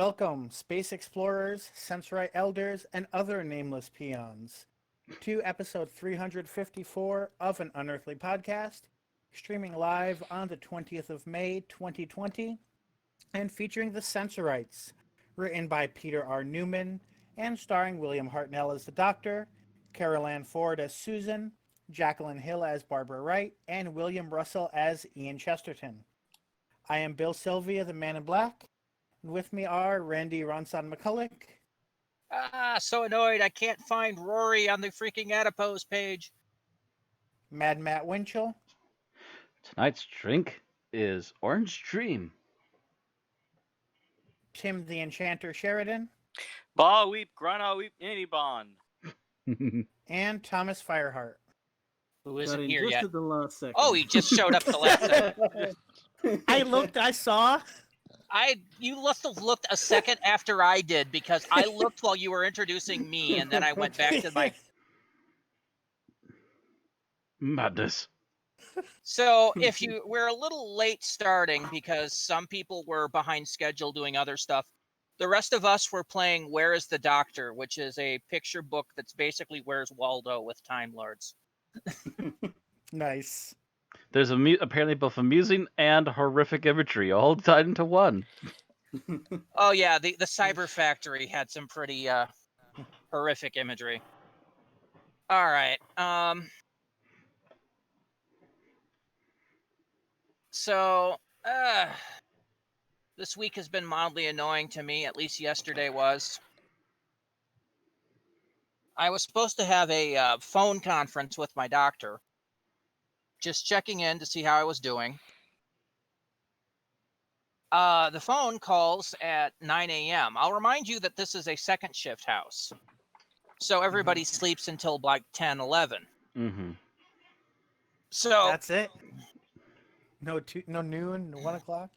Welcome, space explorers, Sensorite elders, and other nameless peons, to episode 354 of An Unearthly Podcast, streaming live on the 20th of May, 2020, and featuring the Sensorites, written by Peter R. Newman, and starring William Hartnell as the Doctor, Carol Ann Ford as Susan, Jacqueline Hill as Barbara Wright, and William Russell as Ian Chesterton. I am Bill Sylvia, the Man in Black. With me are Randy Ronson McCulloch. So annoyed I can't find Rory on the freaking Adipose page. Mad Matt Winchell. Tonight's drink is Orange Dream. Tim the Enchanter Sheridan. Ba weep, grana weep, any bond. And Thomas Fireheart. Who isn't here just yet. at the last second. Oh, he just showed up the last second. I saw. You must have looked a second after I did, because I looked while you were introducing me, and then I went back to my... Madness. So, we're a little late starting because some people were behind schedule doing other stuff. The rest of us were playing Where is the Doctor, which is a picture book that's basically Where's Waldo with Time Lords. Nice. There's apparently both amusing and horrific imagery all tied into one. Oh yeah, the Cyber Factory had some pretty horrific imagery. All right. So this week has been mildly annoying to me, at least yesterday was. I was supposed to have a phone conference with my doctor, just checking in to see how I was doing. The phone calls at 9 a.m. I'll remind you that this is a second shift house, so everybody sleeps until like 10, 11. Mm-hmm. So That's it? No noon, 1 o'clock?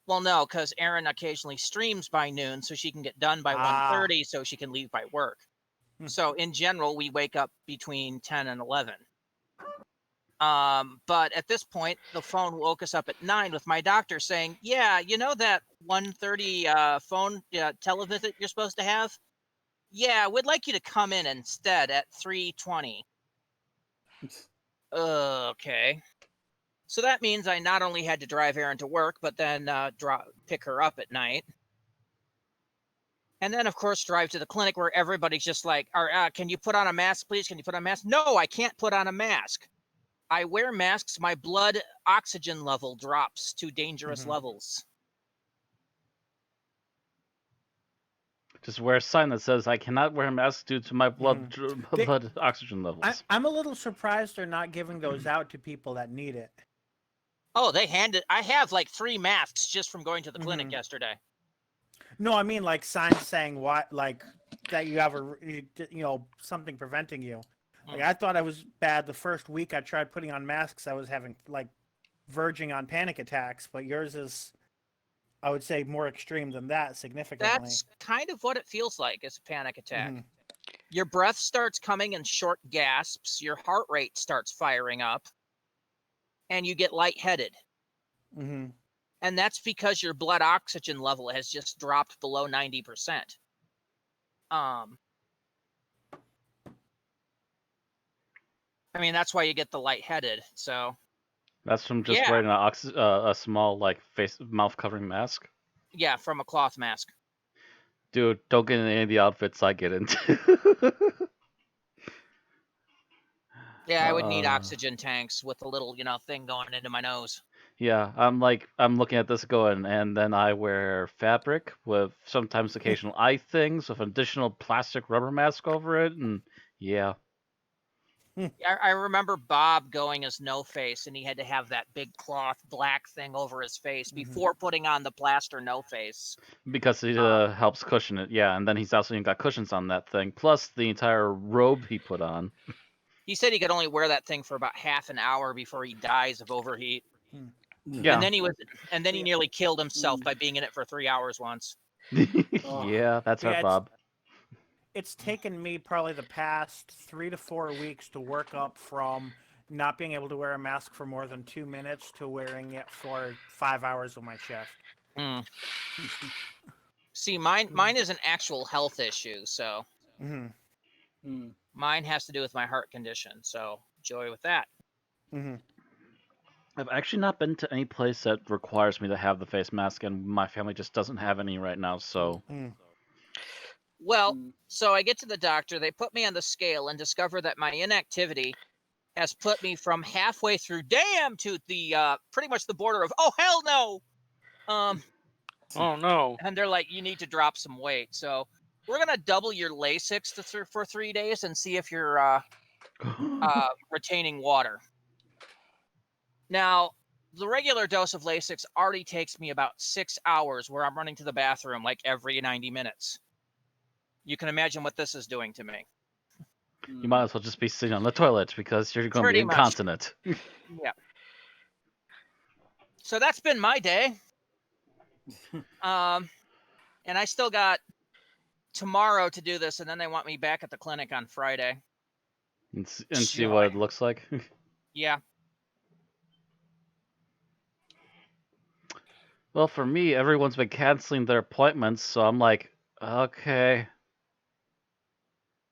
Well, no, because Erin occasionally streams by noon, so she can get done by 1:30, so she can leave by work. So in general, we wake up between 10 and 11. But at this point, the phone woke us up at 9 with my doctor saying, yeah, you know that 1:30 phone televisit you're supposed to have? Yeah, we'd like you to come in instead at 3:20. Okay. So that means I not only had to drive Erin to work, but then pick her up at night. And then, of course, drive to the clinic where everybody's just like, can you put on a mask, please? Can you put on a mask? No, I can't put on a mask. I wear masks. My blood oxygen level drops to dangerous levels. Just wear a sign that says, I cannot wear a mask due to my blood oxygen levels. I'm a little surprised they're not giving those out to people that need it. Oh, they handed... I have like 3 masks just from going to the clinic yesterday. No, I mean like signs saying what, like that you have something preventing you. Like I thought I was bad the first week I tried putting on masks. I was having like verging on panic attacks, but yours is, I would say, more extreme than that significantly. That's kind of what it feels like, is a panic attack. Your breath starts coming in short gasps, your heart rate starts firing up, and you get lightheaded. And that's because your blood oxygen level has just dropped below 90%. I mean, that's why you get the lightheaded. So That's from just wearing a small mouth covering mask. Yeah, from a cloth mask. Dude, don't get in any of the outfits I get into. Yeah, I would need oxygen tanks with a little, thing going into my nose. Yeah, I'm looking at this going, and then I wear fabric with sometimes occasional eye things with an additional plastic rubber mask over it, and yeah. I remember Bob going as No Face, and he had to have that big cloth black thing over his face before putting on the plaster No Face. Because it helps cushion it, yeah, and then he's also even got cushions on that thing, plus the entire robe he put on. He said he could only wear that thing for about half an hour before he dies of overheat. Yeah. And then he nearly killed himself by being in it for 3 hours once. Yeah, that's our Bob. It's taken me probably the past 3 to 4 weeks to work up from not being able to wear a mask for more than 2 minutes to wearing it for 5 hours of my shift. See, mine is an actual health issue, so mine has to do with my heart condition. So joy with that. I've actually not been to any place that requires me to have the face mask, and my family just doesn't have any right now, so... Well, so I get to the doctor, they put me on the scale and discover that my inactivity has put me from halfway through damn to the pretty much the border of oh hell no. Oh no. And they're like, you need to drop some weight. So we're gonna double your Lasix for 3 days and see if you're retaining water. Now, the regular dose of Lasix already takes me about 6 hours where I'm running to the bathroom like every 90 minutes. You can imagine what this is doing to me. You might as well just be sitting on the toilet because you're going to be Pretty much. incontinent. Yeah. So that's been my day. And I still got tomorrow to do this, and then they want me back at the clinic on Friday. And see what it looks like. Yeah. Well, for me, everyone's been canceling their appointments, so I'm like, okay.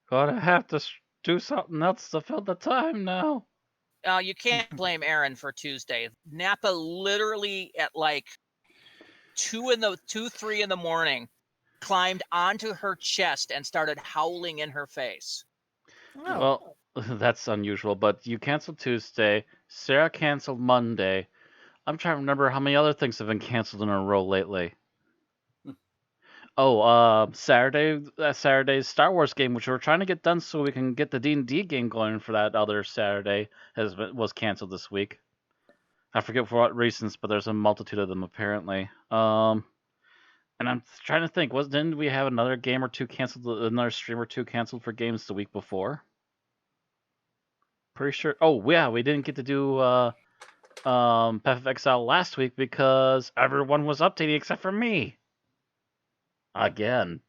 Gonna have to do something else to fill the time now. You can't blame Aaron for Tuesday. Napa literally at like 3 in the morning climbed onto her chest and started howling in her face. Oh. Well, that's unusual, but you canceled Tuesday. Sarah canceled Monday. I'm trying to remember how many other things have been canceled in a row lately. Saturday's Star Wars game, which we're trying to get done so we can get the D&D game going for that other Saturday, was canceled this week. I forget for what reasons, but there's a multitude of them apparently. And I'm trying to think, didn't we have another game or two canceled, another stream or two canceled for games the week before? Pretty sure. Oh yeah, we didn't get to do Path of Exile last week because everyone was updating except for me. Again.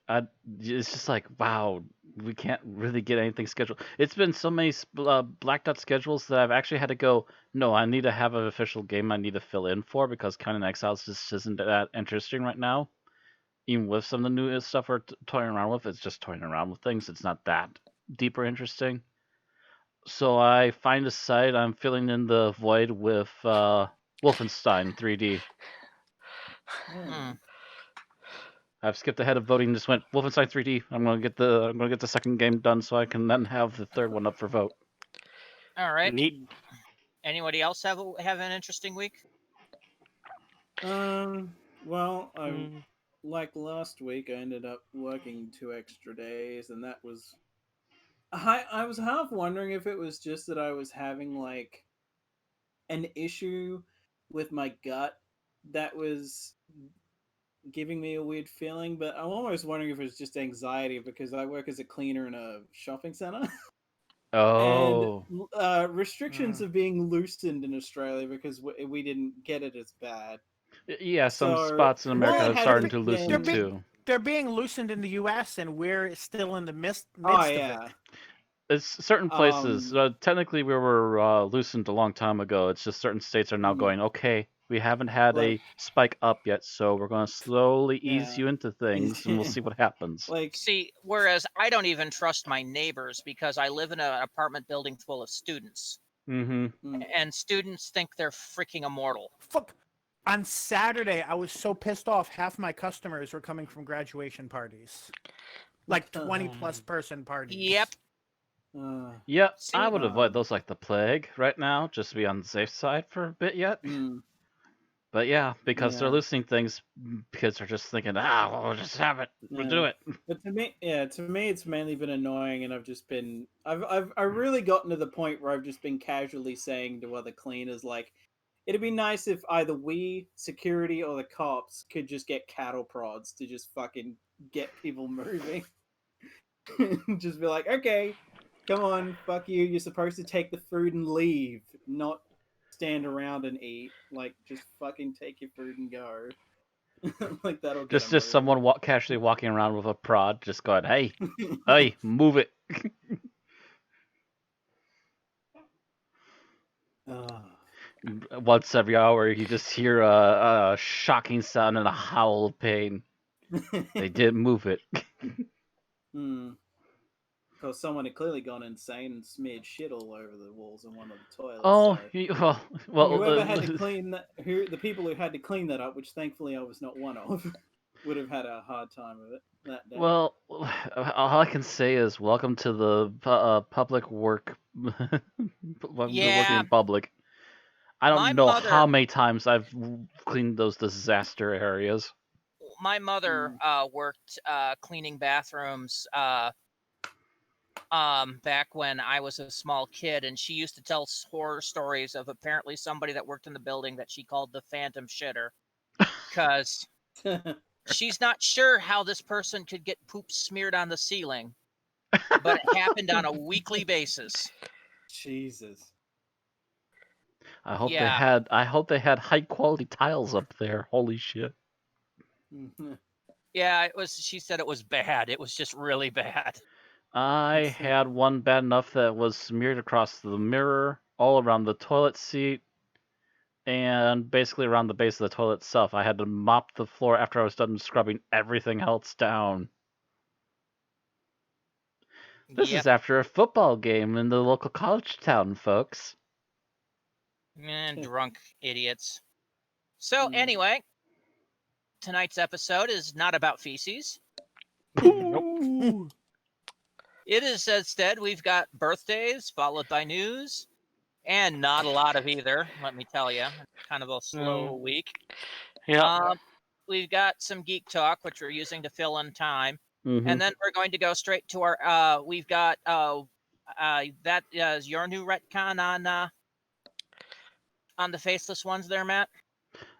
It's just like, wow, we can't really get anything scheduled. It's been so many blacked out schedules that I've actually had to go, no, I need to have an official game I need to fill in for because Conan Exiles just isn't that interesting right now. Even with some of the new stuff we're toying around with, it's just toying around with things. It's not that deep or interesting. So I find a site, I'm filling in the void with Wolfenstein 3D. I've skipped ahead of voting and just went Wolfenstein 3D. I'm gonna get the second game done so I can then have the third one up for vote. All right. Neat. Anybody else have an interesting week? Well, like last week, I ended up working 2 extra days, and that was. I was half wondering if it was just that I was having like an issue with my gut that was giving me a weird feeling, but I'm almost wondering if it's just anxiety because I work as a cleaner in a shopping center. Oh. And restrictions are being loosened in Australia because we didn't get it as bad. Yeah, some So, spots in America well, are starting to loosen they're too. They're being loosened in the U.S. and we're still in the midst Oh of yeah. it. It's certain places. Technically, we were loosened a long time ago. It's just certain states are now going, okay, we haven't had a spike up yet, so we're going to slowly ease you into things, and we'll see what happens. See, whereas I don't even trust my neighbors because I live in an apartment building full of students. Mm-hmm. And students think they're freaking immortal. Fuck. On Saturday, I was so pissed off. Half my customers were coming from graduation parties. Like 20-plus person parties. Yep. Yep, I would avoid those like the plague right now, just to be on the safe side for a bit yet. But yeah, because they're loosening things, kids are just thinking, we'll just have it, we'll do it. But to me, it's mainly been annoying, and I've really gotten to the point where I've just been casually saying to other cleaners, like, it'd be nice if either we, security, or the cops could just get cattle prods to just fucking get people moving. Just be like, okay, come on, fuck you, you're supposed to take the food and leave, not stand around and eat. Like, just fucking take your food and go. Like, that'll get Just someone casually walking around with a prod, just going, hey, hey, move it. once every hour, you just hear a shocking sound and a howl of pain. They didn't move it. Because someone had clearly gone insane and smeared shit all over the walls in one of the toilets. Oh, so well, whoever had to clean that, the people who had to clean that up, which thankfully I was not one of, would have had a hard time of it that day. well, all I can say is welcome to the public work. Working in public. I don't know how many times I've cleaned those disaster areas. My mother worked cleaning bathrooms back when I was a small kid, and she used to tell horror stories of apparently somebody that worked in the building that she called the Phantom Shitter, because she's not sure how this person could get poop smeared on the ceiling, but it happened on a weekly basis. Jesus. I hope they had high quality tiles up there. Holy shit. Yeah, it was. She said it was bad. It was just really bad. I had one bad enough that was smeared across the mirror, all around the toilet seat, and basically around the base of the toilet itself. I had to mop the floor after I was done scrubbing everything else down. This is after a football game in the local college town, folks. Drunk idiots. So anyway, tonight's episode is not about feces. Nope. It is instead we've got birthdays followed by news, and not a lot of either. Let me tell you, kind of a slow week. Yeah. We've got some Geek Talk, which we're using to fill in time, and then we're going to go straight to our. We've got that is your new retcon on the Faceless Ones there, Matt.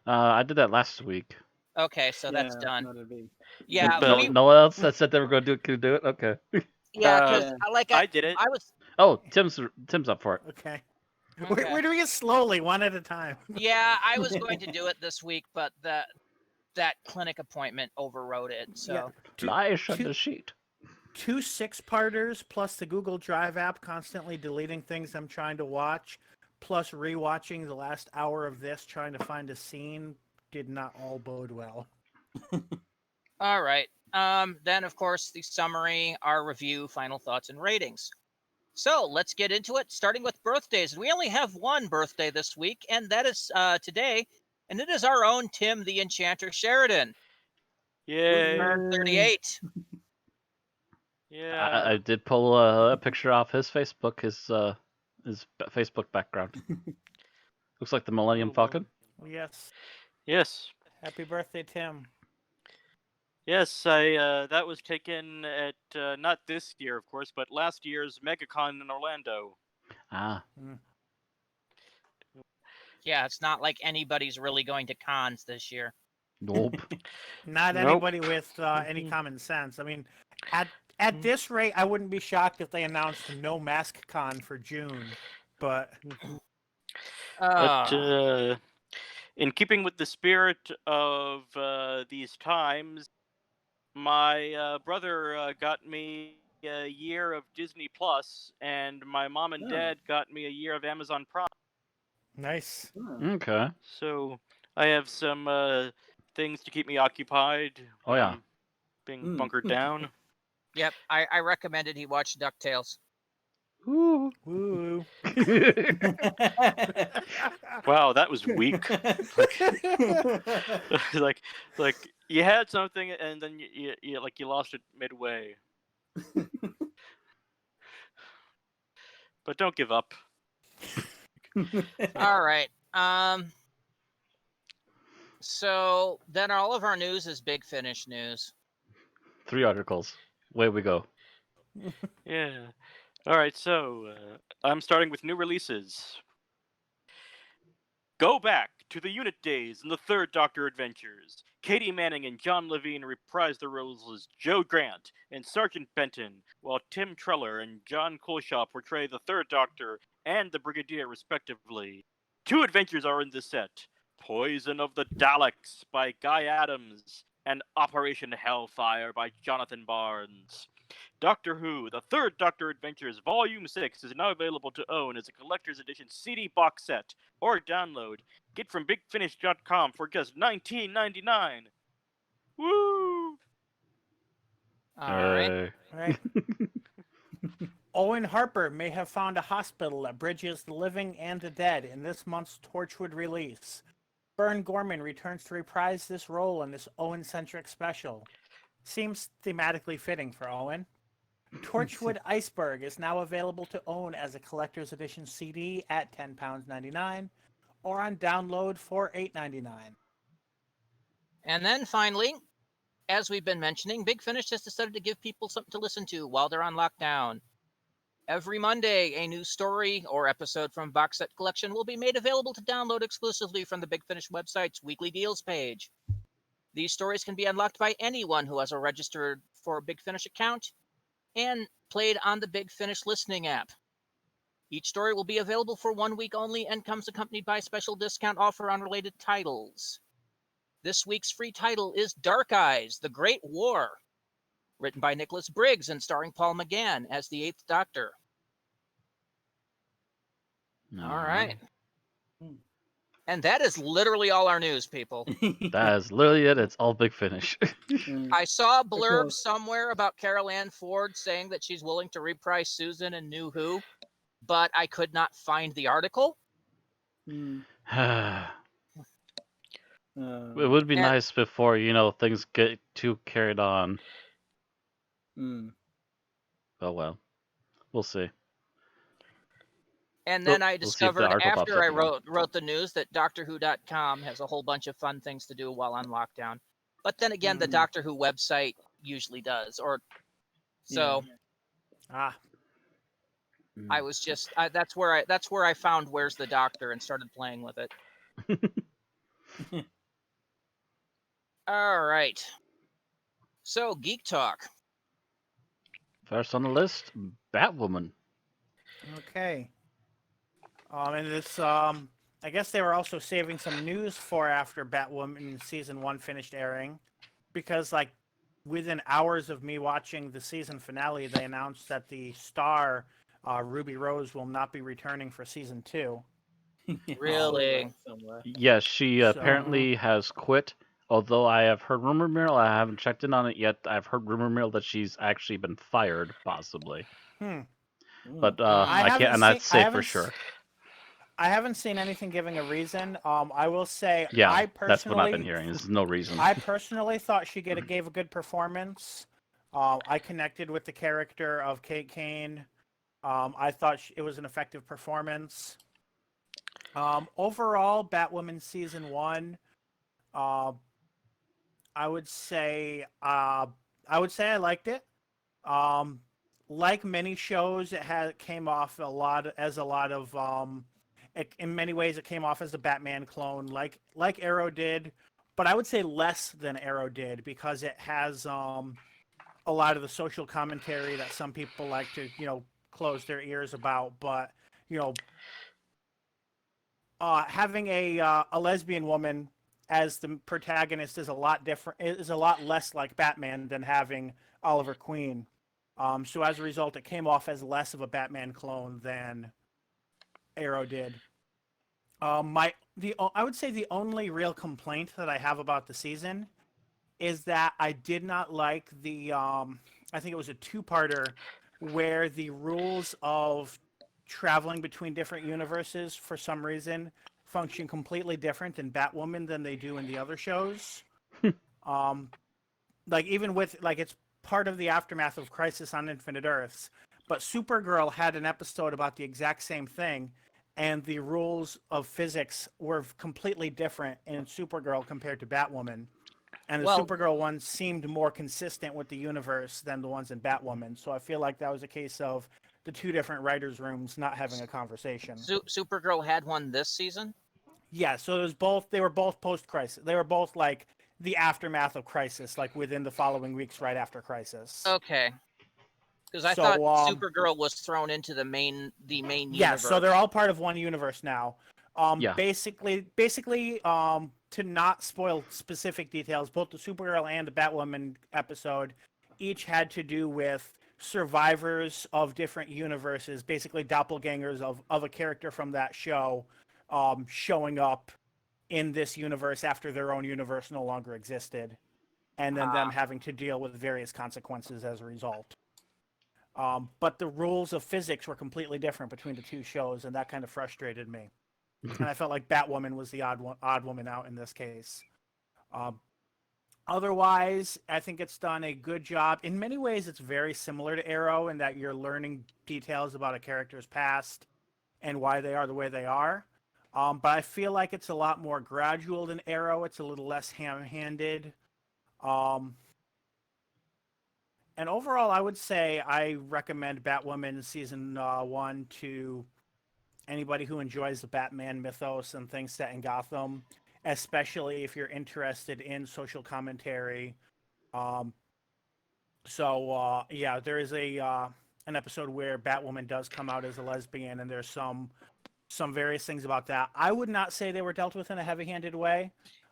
I did that last week. Okay, so that's done. Yeah, no one else that said they were going to do it. Okay. Yeah, because I did it. I was. Oh, Tim's up for it. Okay. We're doing it slowly, one at a time. Yeah, I was going to do it this week, but that clinic appointment overrode it. So Flash on the sheet. 2 6-parters plus the Google Drive app constantly deleting things I'm trying to watch, plus rewatching the last hour of this trying to find a scene did not all bode well. All right. Then, of course, the summary, our review, final thoughts, and ratings. So let's get into it, starting with birthdays. We only have one birthday this week, and that is today, and it is our own Tim the Enchanter Sheridan. Yay. 38. Yeah. I did pull a picture off his Facebook, his Facebook background. Looks like the Millennium Falcon. Yes. Yes. Happy birthday, Tim. Yes, that was taken at not this year, of course, but last year's MegaCon in Orlando. Ah. Yeah, it's not like anybody's really going to cons this year. Nope. Not anybody with any common sense. I mean, at this rate, I wouldn't be shocked if they announced no mask con for June. But in keeping with the spirit of these times, my brother got me a year of Disney Plus, and my mom and dad got me a year of Amazon Prime. Nice. Okay. So I have some things to keep me occupied. Oh yeah. Being bunkered down. Yep, I recommended he watch DuckTales. Woo. Woo. Wow, that was weak. like you had something and then you lost it midway. But don't give up. All right. So then all of our news is Big Finish news. 3 articles. Way we go. Yeah. All right, so I'm starting with new releases. Go back to the unit days in the Third Doctor Adventures. Katie Manning and John Levine reprise their roles as Joe Grant and Sergeant Benton, while Tim Treller and John Colshaw portray the Third Doctor and the Brigadier, respectively. 2 adventures are in the set. Poison of the Daleks by Guy Adams and Operation Hellfire by Jonathan Barnes. Doctor Who, the Third Doctor Adventures Volume 6 is now available to own as a collector's edition CD box set or download. Get from BigFinish.com for just $19.99. Woo! All right. Right. Owen Harper may have found a hospital that bridges the living and the dead in this month's Torchwood release. Bern Gorman returns to reprise this role in this Owen-centric special. Seems thematically fitting for Owen. Torchwood Iceberg is now available to own as a collector's edition CD at £10.99 or on download for $8.99. And then finally, as we've been mentioning, Big Finish has decided to give people something to listen to while they're on lockdown. Every Monday, a new story or episode from Box Set Collection will be made available to download exclusively from the Big Finish website's weekly deals page. These stories can be unlocked by anyone who has a registered for a Big Finish account and played on the Big Finish listening app. Each story will be available for 1 week only and comes accompanied by a special discount offer on related titles. This week's free title is Dark Eyes, The Great War, written by Nicholas Briggs and starring Paul McGann as the Eighth Doctor. All right. And that is literally all our news, people. That is literally it. It's all Big Finish. I saw a blurb somewhere about Carol Ann Ford saying that she's willing to reprise Susan in New Who, but I could not find the article. It would be nice before, things get too carried on. Oh well. We'll see. And then I We'll see if the discovered article pops after I up wrote the news that DoctorWho.com has a whole bunch of fun things to do while on lockdown. But then again, the Doctor Who website usually does. I was just that's where I found Where's the Doctor and started playing with it. All right. So, Geek Talk. First on the list, Batwoman. Okay. And this, I guess they were also saving some news for after Batwoman season 1 finished airing, because within hours of me watching the season finale, they announced that the star Ruby Rose will not be returning for season 2. Really? Yes, she apparently has quit. Although I have heard rumor mill, I haven't checked in on it yet. I've heard rumor mill that she's actually been fired, possibly. But I can't. I'm not say for sure. I haven't seen anything giving a reason. I will say, yeah, that's what I've been hearing. There's no reason. I personally thought she gave a good performance. I connected with the character of Kate Kane. I thought it was an effective performance. Overall, Batwoman season 1. I would say I liked it. Like many shows, it came off in many ways it came off as a Batman clone, like Arrow did, but I would say less than Arrow did, because it has a lot of the social commentary that some people like to close their ears about. But having a lesbian woman as the protagonist is a lot less like Batman than having Oliver Queen. So as a result, it came off as less of a Batman clone than Arrow did. I would say the only real complaint that I have about the season is that I did not like the I think it was a 2-parter where the rules of traveling between different universes for some reason function completely different in Batwoman than they do in the other shows. Even with it's part of the aftermath of Crisis on Infinite Earths, but Supergirl had an episode about the exact same thing, and the rules of physics were completely different in Supergirl compared to Batwoman. And the Supergirl ones seemed more consistent with the universe than the ones in Batwoman. So I feel like that was a case of the 2 different writers' rooms not having a conversation. Supergirl had one this season? Yeah, so it was both. They were both post-Crisis. They were both the aftermath of Crisis, within the following weeks right after Crisis. Okay. Because I thought Supergirl was thrown into the main universe. Yeah, so they're all part of one universe now. Yeah. Basically, to not spoil specific details, both the Supergirl and the Batwoman episode each had to do with survivors of different universes, basically doppelgangers of a character from that show, showing up in this universe after their own universe no longer existed, and then them having to deal with various consequences as a result. But the rules of physics were completely different between the two shows, and that kind of frustrated me. And I felt like Batwoman was the odd woman out in this case. Otherwise, I think it's done a good job. In many ways, it's very similar to Arrow in that you're learning details about a character's past and why they are the way they are. But I feel like it's a lot more gradual than Arrow. It's a little less ham-handed. And overall, I would say I recommend Batwoman Season 1 to anybody who enjoys the Batman mythos and things set in Gotham, especially if you're interested in social commentary. Yeah, there is an episode where Batwoman does come out as a lesbian, and there's some various things about that. I would not say they were dealt with in a heavy-handed way.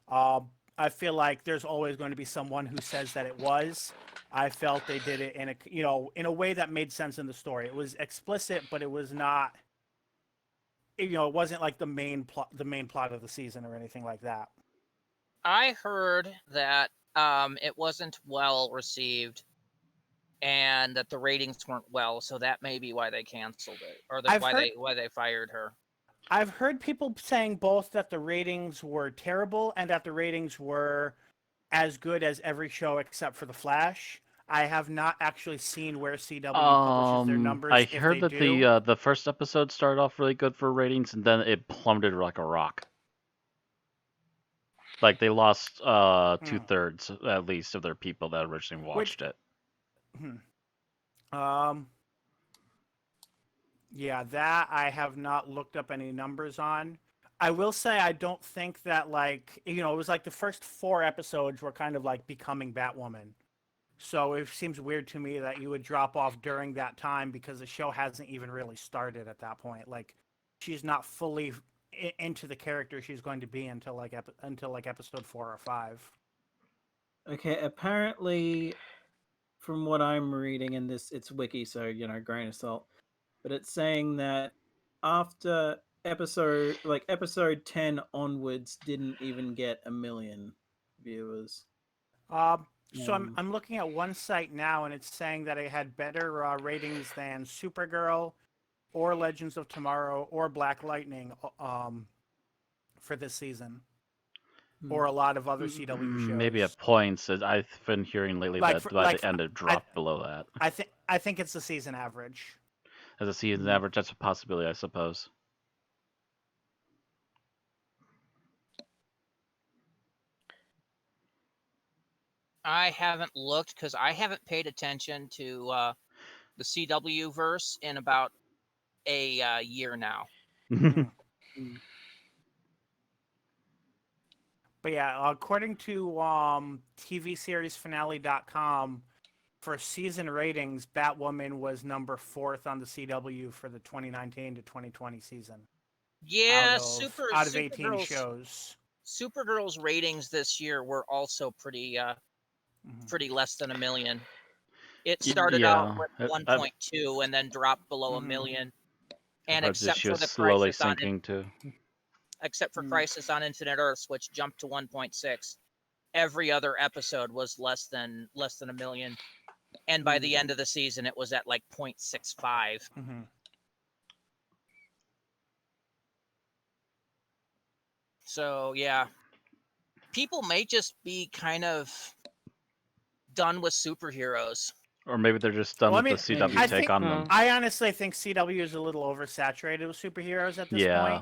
I feel like there's always going to be someone who says that it was. I felt they did it in a way that made sense in the story. It was explicit, but it was not. It wasn't like the main plot of the season or anything like that. I heard that it wasn't well received, and that the ratings weren't well, so that may be why they canceled it, or why they fired her. I've heard people saying both that the ratings were terrible and that the ratings were as good as every show except for The Flash. I have not actually seen where CW publishes their numbers. I heard that the first episode started off really good for ratings, and then it plummeted like a rock. Like they lost 2/3 at least of their people that originally watched it. Yeah, that I have not looked up any numbers on. I will say I don't think that it was like the first 4 episodes were kind of like becoming Batwoman. So it seems weird to me that you would drop off during that time because the show hasn't even really started at that point. Like, she's not fully into the character she's going to be until episode 4 or 5. Okay, apparently, from what I'm reading in this, it's wiki, so grain of salt. But it's saying that after episode 10 onwards, didn't even get 1 million viewers. So I'm looking at one site now, and it's saying that it had better ratings than Supergirl, or Legends of Tomorrow, or Black Lightning for this season, or a lot of other CW shows. Maybe at points. I've been hearing lately that by the end it dropped below that. I think it's the season average. As a season average, that's a possibility, I suppose. I haven't looked because I haven't paid attention to the CW verse in about a year now. But yeah, according to TVSeriesFinale.com, for season ratings, Batwoman was number 4th on the CW for the 2019 to 2020 season. Yeah, out of 18 shows. Supergirl's ratings this year were also pretty less than 1 million. It started out with 1.2 and then dropped below 1 million. And except for the slowly sinking too. Except for Crisis on Infinite Earths, which jumped to 1.6, every other episode was less than 1 million. And by the end of the season, it was at like 0.65. So, yeah. People may just be kind of done with superheroes. Or maybe they're just done with the CW take on them. I honestly think CW is a little oversaturated with superheroes at this point. Yeah.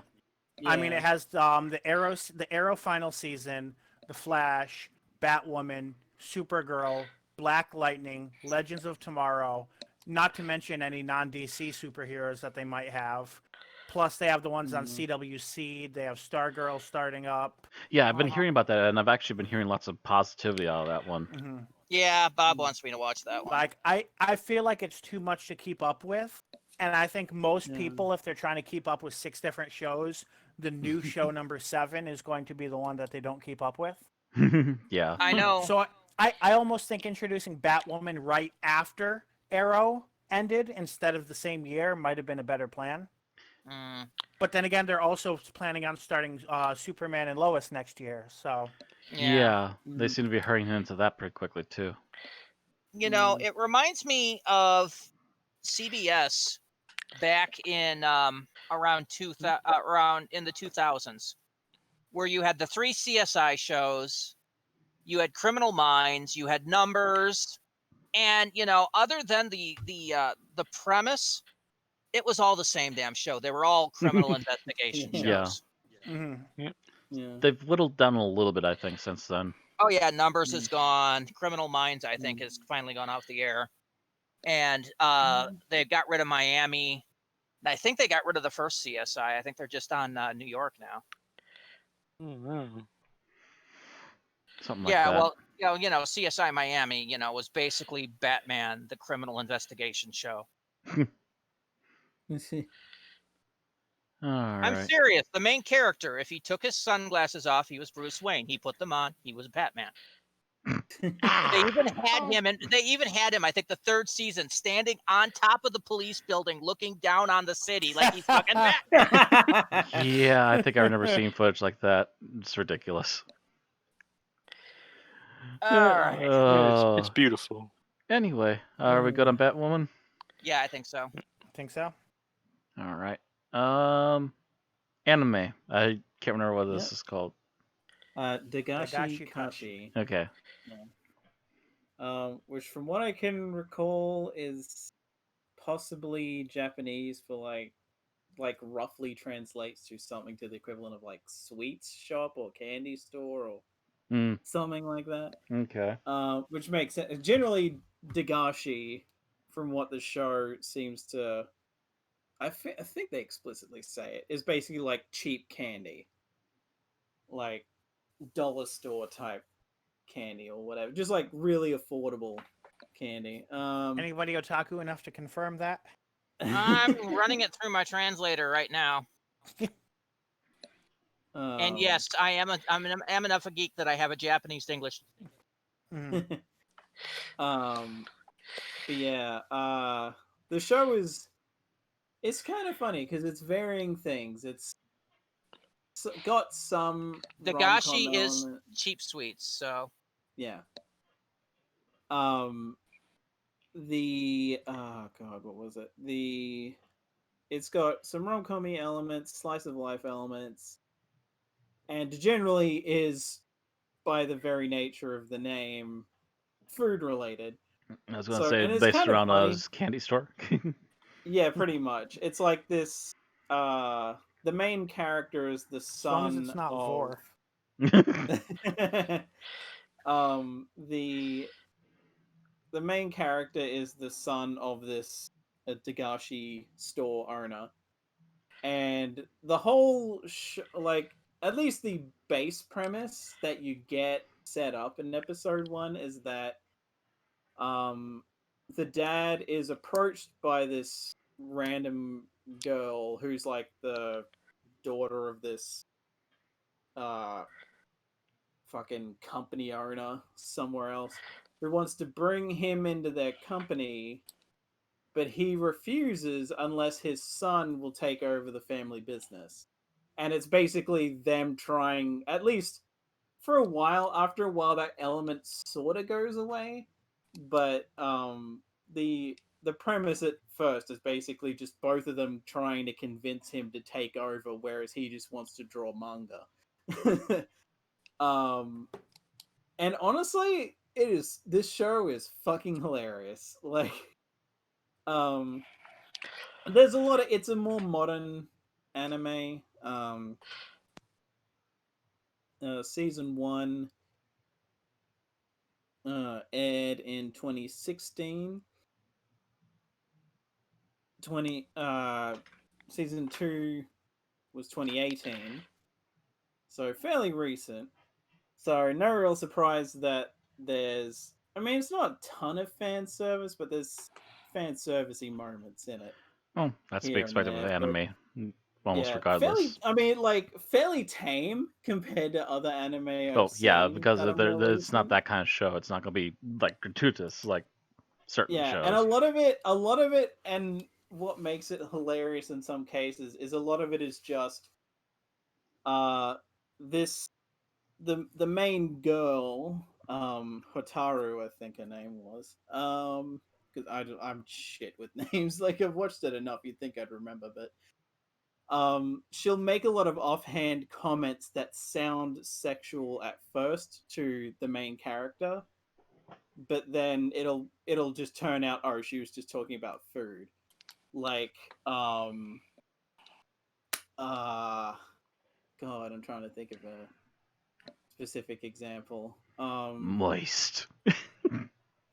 I mean, it has the Arrow final season, The Flash, Batwoman, Supergirl, Black Lightning, Legends of Tomorrow, not to mention any non-DC superheroes that they might have. Plus, they have the ones on CW Seed. They have Stargirl starting up. Yeah, I've been hearing about that, and I've actually been hearing lots of positivity out of that one. Yeah, Bob wants me to watch that one. Like, I feel like it's too much to keep up with. And I think most people, if they're trying to keep up with 6 different shows, the new show number 7 is going to be the one that they don't keep up with. Yeah. I know. So I almost think introducing Batwoman right after Arrow ended instead of the same year might have been a better plan. Mm. But then again, they're also planning on starting Superman and Lois next year. So Yeah. They seem to be hurrying into that pretty quickly too. You know, it reminds me of CBS back in around in the 2000s, where you had the 3 CSI shows, you had Criminal Minds, you had Numbers, and you know, other than the premise, it was all the same damn show. They were all criminal investigation Yeah. shows. Yeah. They've whittled down a little bit, I think, since then. Oh yeah, Numbers is gone. Criminal Minds, I think, has finally gone off the air, and they got rid of Miami. I think they got rid of the first CSI. I think they're just on New York now. Something like that. Well, you know, CSI Miami, you know, was basically Batman, the criminal investigation show. I'm Alright. serious. The main character, if he took his sunglasses off, he was Bruce Wayne. He put them on, he was Batman. They even had him, I think, the 3rd season, standing on top of the police building, looking down on the city like he's fucking Batman. Yeah, I think I remember seeing footage like that. It's ridiculous. All right. It's beautiful. Anyway, are we good on Batwoman? Yeah, I think so. think so. All right. Anime. I can't remember what this is called. Dagashi Kashi. Okay. Which, from what I can recall, is possibly Japanese for like roughly translates to something to the equivalent of like sweets shop or candy store or something like that. Okay. Which makes sense. Generally, Dagashi, from what the show seems to, I think they explicitly say it, is basically like cheap candy, like dollar store type candy or whatever, just like really affordable candy. Anybody otaku enough to confirm that? I'm running it through my translator right now. And yes, I'm enough a geek that I have a Japanese to English. But yeah, the show it's kind of funny because it's varying things. It's got some Dagashi is cheap sweets, so yeah. What was it? It's got some rom-com-y elements, slice of life elements, and generally is, by the very nature of the name, food related. I was gonna say based around a candy store. Yeah, pretty much. It's like this. The main character is the son as long as it's not of. Vor. The main character is the son of this Dagashi store owner, and the whole like at least the base premise that you get set up in episode 1 is that the dad is approached by this random girl who's like the daughter of this fucking company owner somewhere else, who wants to bring him into their company, but he refuses unless his son will take over the family business. And it's basically them trying, at least for a while, after a while that element sort of goes away, but the premise at first is basically just both of them trying to convince him to take over, whereas he just wants to draw manga. And honestly, this show is fucking hilarious. Like, there's a lot of, it's a more modern anime. Season 1 aired in 2016. Season 2 was 2018. So fairly recent. So no real surprise that there's, I mean, it's not a ton of fan service, but there's fan servicey moments in it. Oh, that's to be expected with anime, almost regardless. Fairly tame compared to other anime. Because it's not that kind of show. It's not gonna be like gratuitous. Like certain Yeah, shows. and a lot of it, and what makes it hilarious in some cases is a lot of it is just this the main girl, Hotaru, I think her name was, because I'm shit with names. Like, I've watched it enough, you'd think I'd remember, but she'll make a lot of offhand comments that sound sexual at first to the main character, but then it'll just turn out, oh, she was just talking about food. Like, God, I'm trying to think of a specific example. Moist.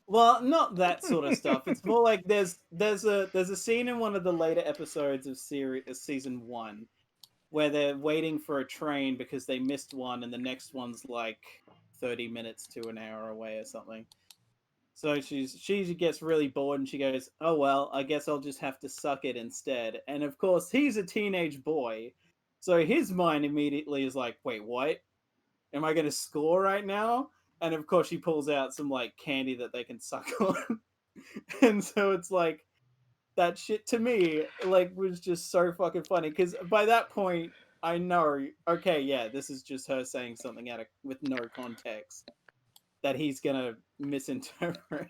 Well, not that sort of stuff. It's more like there's a scene in one of the later episodes of season 1 where they're waiting for a train because they missed one, and the next one's like 30 minutes to an hour away or something. So she gets really bored and she goes, "Oh well, I guess I'll just have to suck it instead." And of course, he's a teenage boy, so his mind immediately is like, "Wait, what? Am I going to score right now?" And of course, she pulls out some like candy that they can suck on, and so it's like that shit to me like was just so fucking funny because by that point I know, okay, yeah, this is just her saying something with no context that he's gonna misinterpret.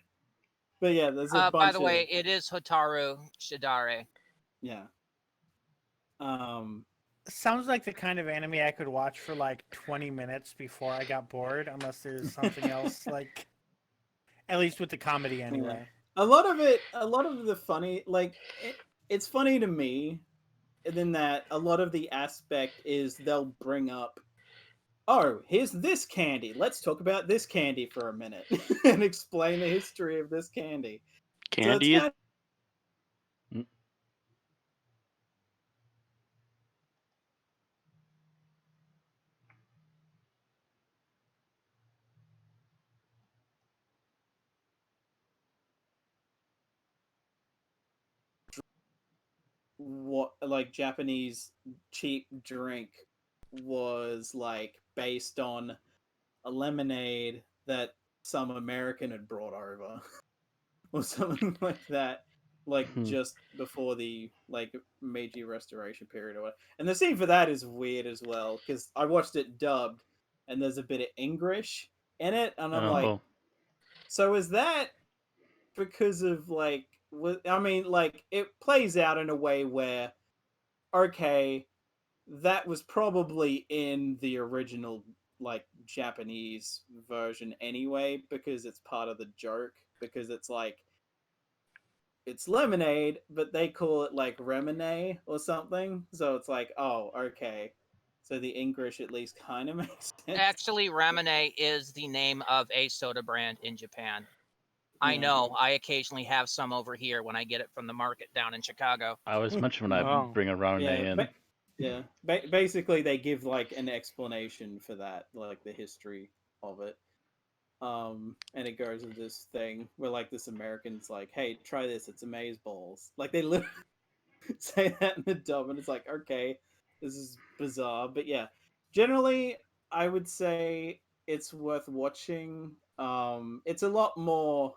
But yeah, there's a bunch By the of way, it is Hotaru Shidare. yeah. Sounds like the kind of anime I could watch for like 20 minutes before I got bored, unless there's something else, like, at least with the comedy anyway. Yeah. A lot of the funny, like, it's funny to me, in that a lot of the aspect is they'll bring up, oh, here's this candy. Let's talk about this candy for a minute and explain the history of this candy. Candy so is kind what like Japanese cheap drink was like based on a lemonade that some American had brought over or something like that, like just before the like Meiji Restoration period or whatever. And the scene for that is weird as well because I watched it dubbed and there's a bit of English in it, and I'm like, so is that because of like I mean, like, it plays out in a way where, okay, that was probably in the original like Japanese version anyway because it's part of the joke, because it's like it's lemonade but they call it like lemonade or something, so it's like, oh, okay, so the English at least kind of makes sense. Actually, Ramune is the name of a soda brand in Japan. I Yeah. know. I occasionally have some over here when I get it from the market down in Chicago. I always mention when I bring a ramen in. Yeah, basically they give like an explanation for that, like the history of it. And it goes with this thing where like this American's like, "Hey, try this. It's amaze balls." Like they literally say that in the dub, and it's like, okay, this is bizarre, but yeah, generally I would say it's worth watching. It's a lot more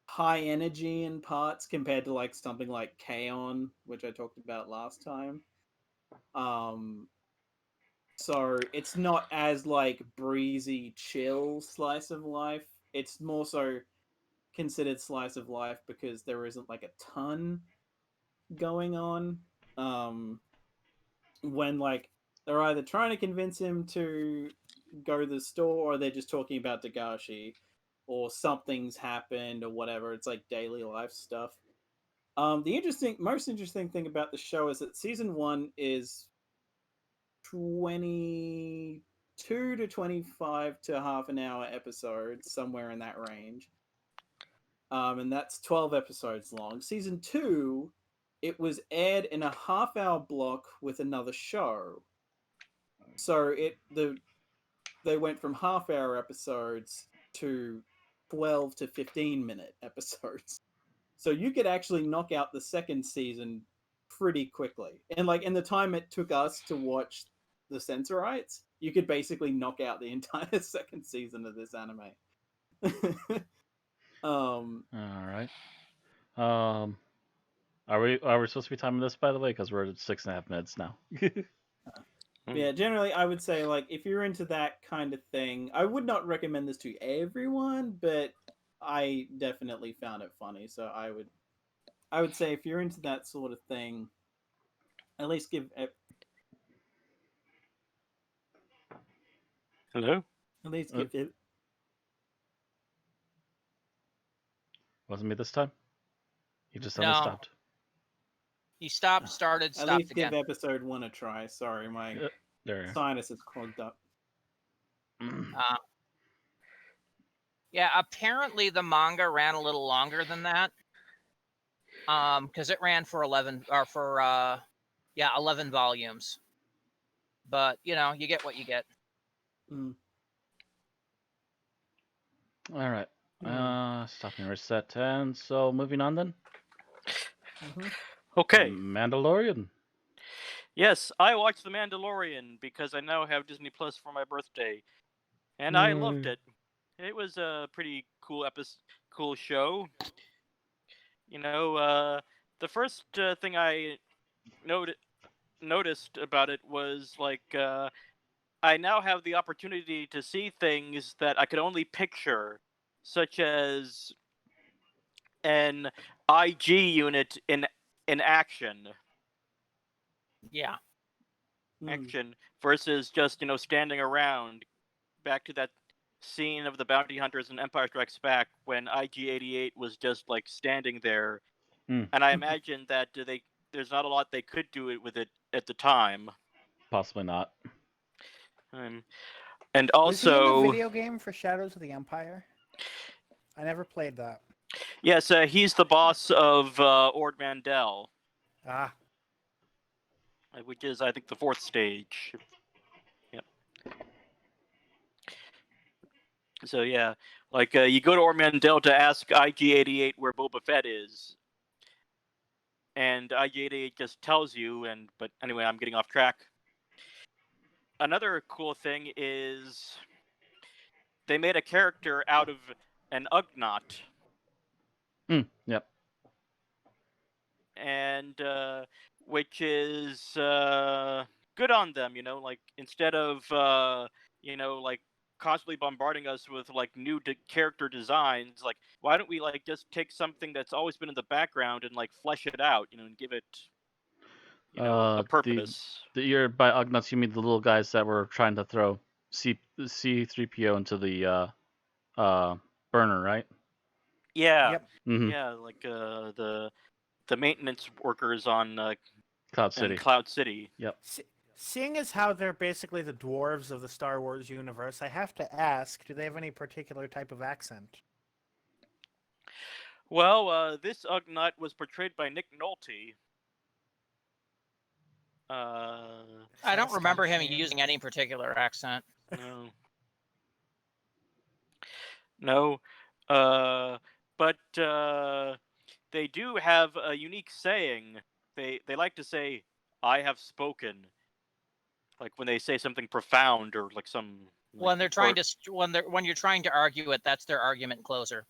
high energy in parts compared to like something like K-On!, which I talked about last time. Um, so it's not as like breezy, chill slice of life. It's more so considered slice of life because there isn't like a ton going on. When like they're either trying to convince him to go to the store or they're just talking about Dagashi or something's happened or whatever. It's like daily life stuff. The most interesting thing about the show is that season 1 is 22 to 25 to half an hour episodes, somewhere in that range. And that's 12 episodes long. Season 2, it was aired in a half-hour block with another show. So they went from half-hour episodes to 12 to 15-minute episodes. So you could actually knock out the second season pretty quickly. And like in the time it took us to watch the Sensorites, you could basically knock out the entire second season of this anime. Um, All right. Are we supposed to be timing this, by the way? Because we're at 6.5 minutes now. yeah, generally, I would say like if you're into that kind of thing, I would not recommend this to everyone, but I definitely found it funny. So I would say if you're into that sort of thing, at least Hello? at least Uh. give it. Wasn't me this time. You just suddenly No. stopped. He stopped, started, At stopped least again. give episode 1 a try. Sorry, my There. sinus is clogged up. Yeah, apparently the manga ran a little longer than that. Because it ran for 11 volumes. But you get what you get. Mm. All right. Stopping reset. And so moving on then. Mm-hmm. Okay. Mandalorian. Yes, I watched The Mandalorian because I now have Disney Plus for my birthday, and I loved it. It was a pretty cool cool show. The first thing I noticed about it was like I now have the opportunity to see things that I could only picture, such as an IG unit in action. Yeah. Action versus just standing around. Back to that scene of the bounty hunters in Empire Strikes Back when IG-88 was just like standing there, and I imagine that there's not a lot they could do with it at the time. Possibly not. And Was he in the also, video game for Shadows of the Empire? I never played that. yes, he's the boss of Ord Mantell, Ah, which is I think the 4th stage. Yep. So yeah, like you go to Ord Mantell to ask IG-88 where Boba Fett is, and IG-88 just tells you. But anyway, I'm getting off track. Another cool thing is they made a character out of an Ugnaught. Yep. And which is good on them, like instead of like constantly bombarding us with like new character designs, like why don't we like just take something that's always been in the background and like flesh it out, and give it a purpose. You're by Ugnaughts, you mean the little guys that were trying to throw C3PO into the burner, right? Yeah. yep. Mm-hmm. Yeah, like the maintenance workers on Cloud City. Cloud City. Yep. Seeing as how they're basically the dwarves of the Star Wars universe, I have to ask, do they have any particular type of accent? Well, this Ugnaught was portrayed by Nick Nolte. I don't remember him using any particular accent. No. But they do have a unique saying. They like to say, "I have spoken," like when they say something profound or like some. When they're trying to when you're trying to argue it, that's their argument closer.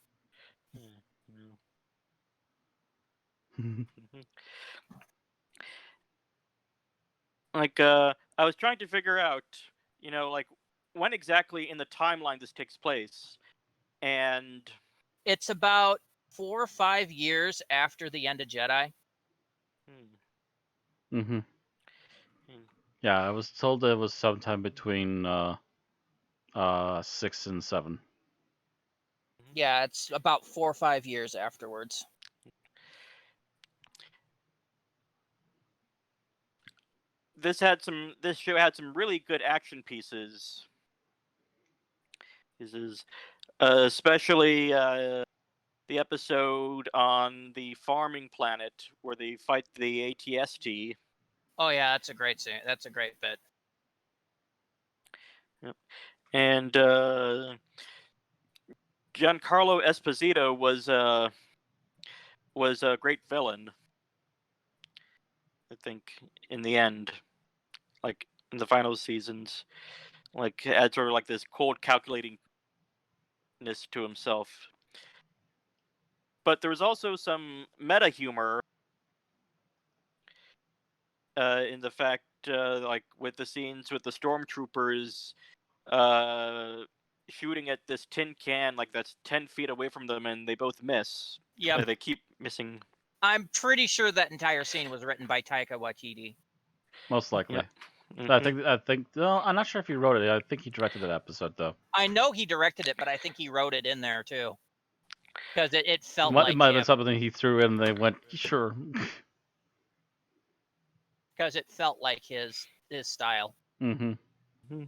Like I was trying to figure out, like when exactly in the timeline this takes place, and it's about 4 or 5 years after the end of Jedi. Mm-hmm. Yeah, I was told it was sometime between 6 and 7. Yeah, it's about 4 or 5 years afterwards. This show had some really good action pieces. This is especially the episode on the farming planet where they fight the ATST. Oh yeah, that's a great scene. That's a great bit. Yep. And Giancarlo Esposito was a great villain, I think, in the end, like in the final seasons, like had sort of like this cold calculatingness to himself. but there was also some meta humor in the fact, like with the scenes with the stormtroopers shooting at this tin can, like that's 10 feet away from them, and they both miss. Yep. They keep missing. I'm pretty sure that entire scene was written by Taika Waititi. Most likely. Yep. I think. No, I'm not sure if he wrote it. I think he directed that episode though. I know he directed it, but I think he wrote it in there too, because it felt It like might have been him. something he threw in, and they went, sure. Because it felt like his style. Mm-hmm.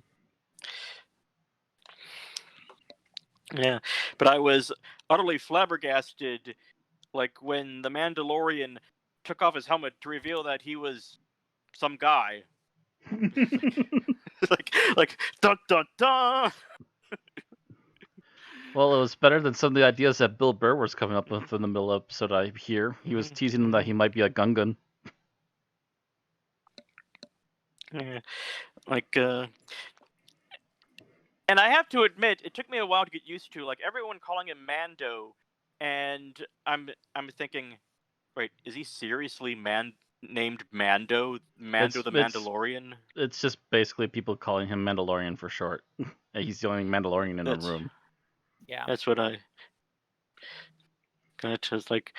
Yeah, but I was utterly flabbergasted, like when the Mandalorian took off his helmet to reveal that he was some guy. like dun dun dun. Well, it was better than some of the ideas that Bill Burr was coming up with in the middle of the episode. I hear he was teasing them that he might be a Gungan. Yeah. Like, and I have to admit, it took me a while to get used to. Like everyone calling him Mando, and I'm thinking, wait, is he seriously named Mando? Mando the Mandalorian? It's just basically people calling him Mandalorian for short. He's the only Mandalorian in the room. Yeah, that's what I. Just like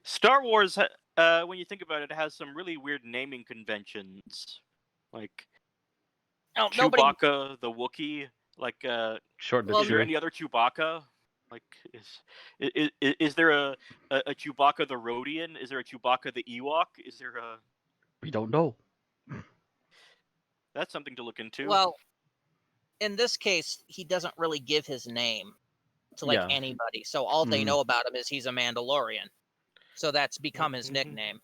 Star Wars. When you think about it, it has some really weird naming conventions, like Chewbacca the Wookiee. Like, Short is there any other Chewbacca? Like, is there a Chewbacca the Rhodian? Is there a Chewbacca the Ewok? Is there a? We don't know. That's something to look into. Well, in this case, he doesn't really give his name to anybody, so all they know about him is he's a Mandalorian. So that's become his nickname.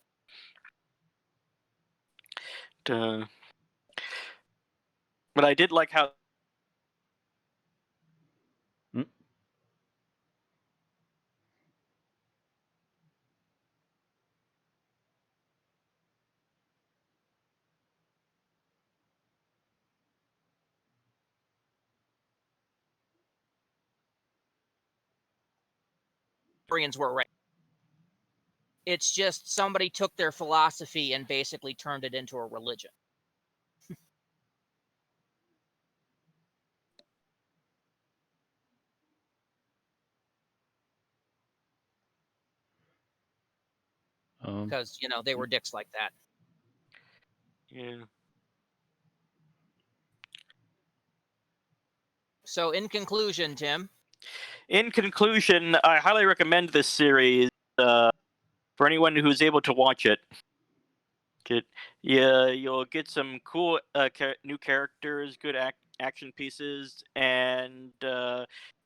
But I did like how. Were right. It's just somebody took their philosophy and basically turned it into a religion. Because they were dicks like that. Yeah. So, in conclusion, Tim. In conclusion, I highly recommend this series for anyone who's able to watch it. You'll get some cool new characters, good action pieces, and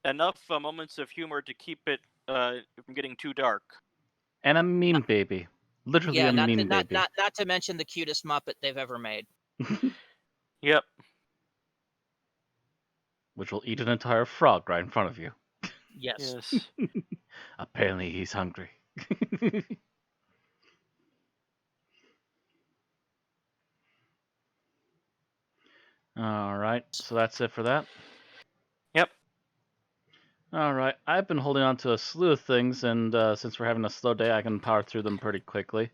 enough moments of humor to keep it from getting too dark. And a meme baby. Literally a meme baby. Not to mention the cutest Muppet they've ever made. Yep. Which will eat an entire frog right in front of you. Yes. Apparently he's hungry. All right, so that's it for that. Yep. All right, I've been holding on to a slew of things, and since we're having a slow day, I can power through them pretty quickly.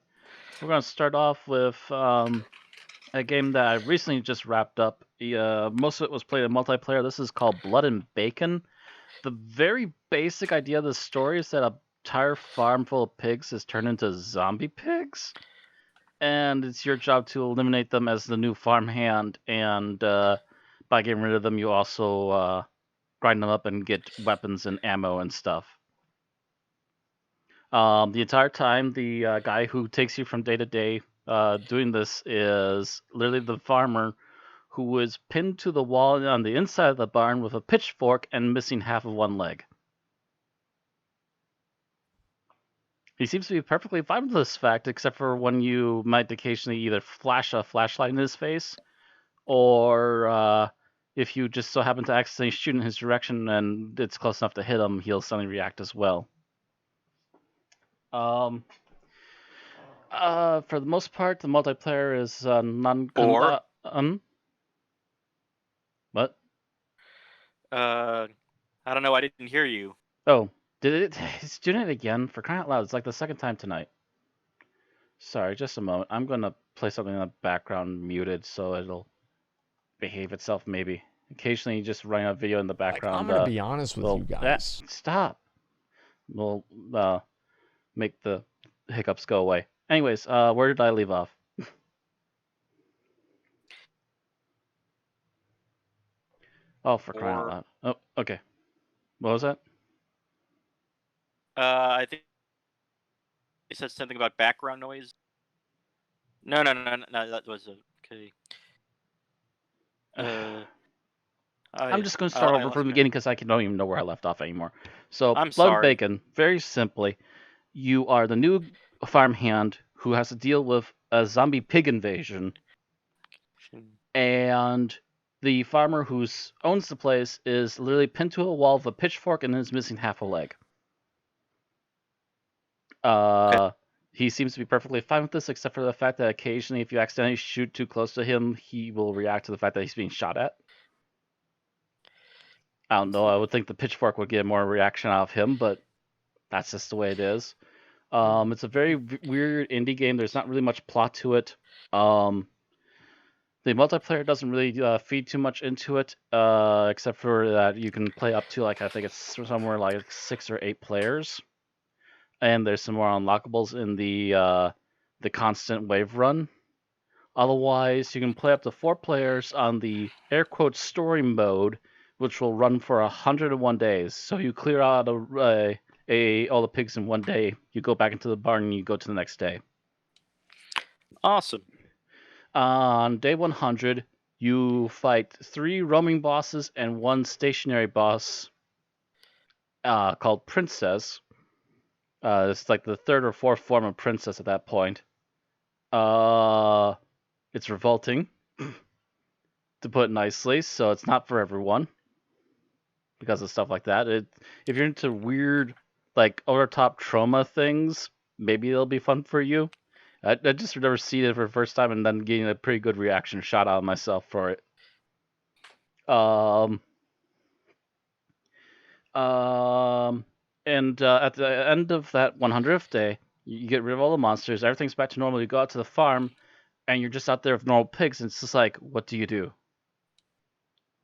We're going to start off with a game that I recently just wrapped up. Most of it was played in multiplayer. This is called Blood and Bacon. The very basic idea of the story is that a entire farm full of pigs is turned into zombie pigs, and it's your job to eliminate them as the new farm hand, and by getting rid of them, you also grind them up and get weapons and ammo and stuff. The entire time, the guy who takes you from day to day doing this is literally the farmer who is pinned to the wall on the inside of the barn with a pitchfork and missing half of one leg. He seems to be perfectly fine with this fact, except for when you might occasionally either flash a flashlight in his face, or if you just so happen to accidentally shoot in his direction and it's close enough to hit him, he'll suddenly react as well. For the most part, the multiplayer is what? I don't know. I didn't hear you. Oh, It's doing it again, for crying out loud. It's like the second time tonight. Sorry, just a moment. I'm gonna play something in the background muted so it'll behave itself maybe. Occasionally just running a video in the Like, background. I'm gonna be honest with you guys. Stop. We'll make the hiccups go away. Anyways, where did I leave off? Oh, for crying out loud. Oh, okay. What was that? I think it said something about background noise. No, that was okay. I'm just going to start over from the beginning because I don't even know where I left off anymore. So, I'm Blood sorry. Bacon, very simply, you are the new farmhand who has to deal with a zombie pig invasion, and the farmer who owns the place is literally pinned to a wall with a pitchfork and is missing half a leg. He seems to be perfectly fine with this, except for the fact that occasionally, if you accidentally shoot too close to him, he will react to the fact that he's being shot at. I don't know. I would think the pitchfork would get more reaction out of him, but that's just the way it is. It's a very weird indie game. There's not really much plot to it. The multiplayer doesn't really feed too much into it, except for that you can play up to, like, I think it's somewhere like 6 or 8 players. And there's some more unlockables in the constant wave run. Otherwise, you can play up to 4 players on the air quotes story mode, which will run for 101 days. So you clear out all the pigs in one day, you go back into the barn, and you go to the next day. Awesome. On day 100, you fight 3 roaming bosses and 1 stationary boss called Princess. It's like the 3rd or 4th form of Princess at that point. It's revolting, to put it nicely, so it's not for everyone because of stuff like that. If you're into weird, like, over-the-top trauma things, maybe it'll be fun for you. I just never seen it for the first time and then getting a pretty good reaction shot out of myself for it. And at the end of that 100th day, you get rid of all the monsters, everything's back to normal, you go out to the farm, and you're just out there with normal pigs, and it's just like, what do you do?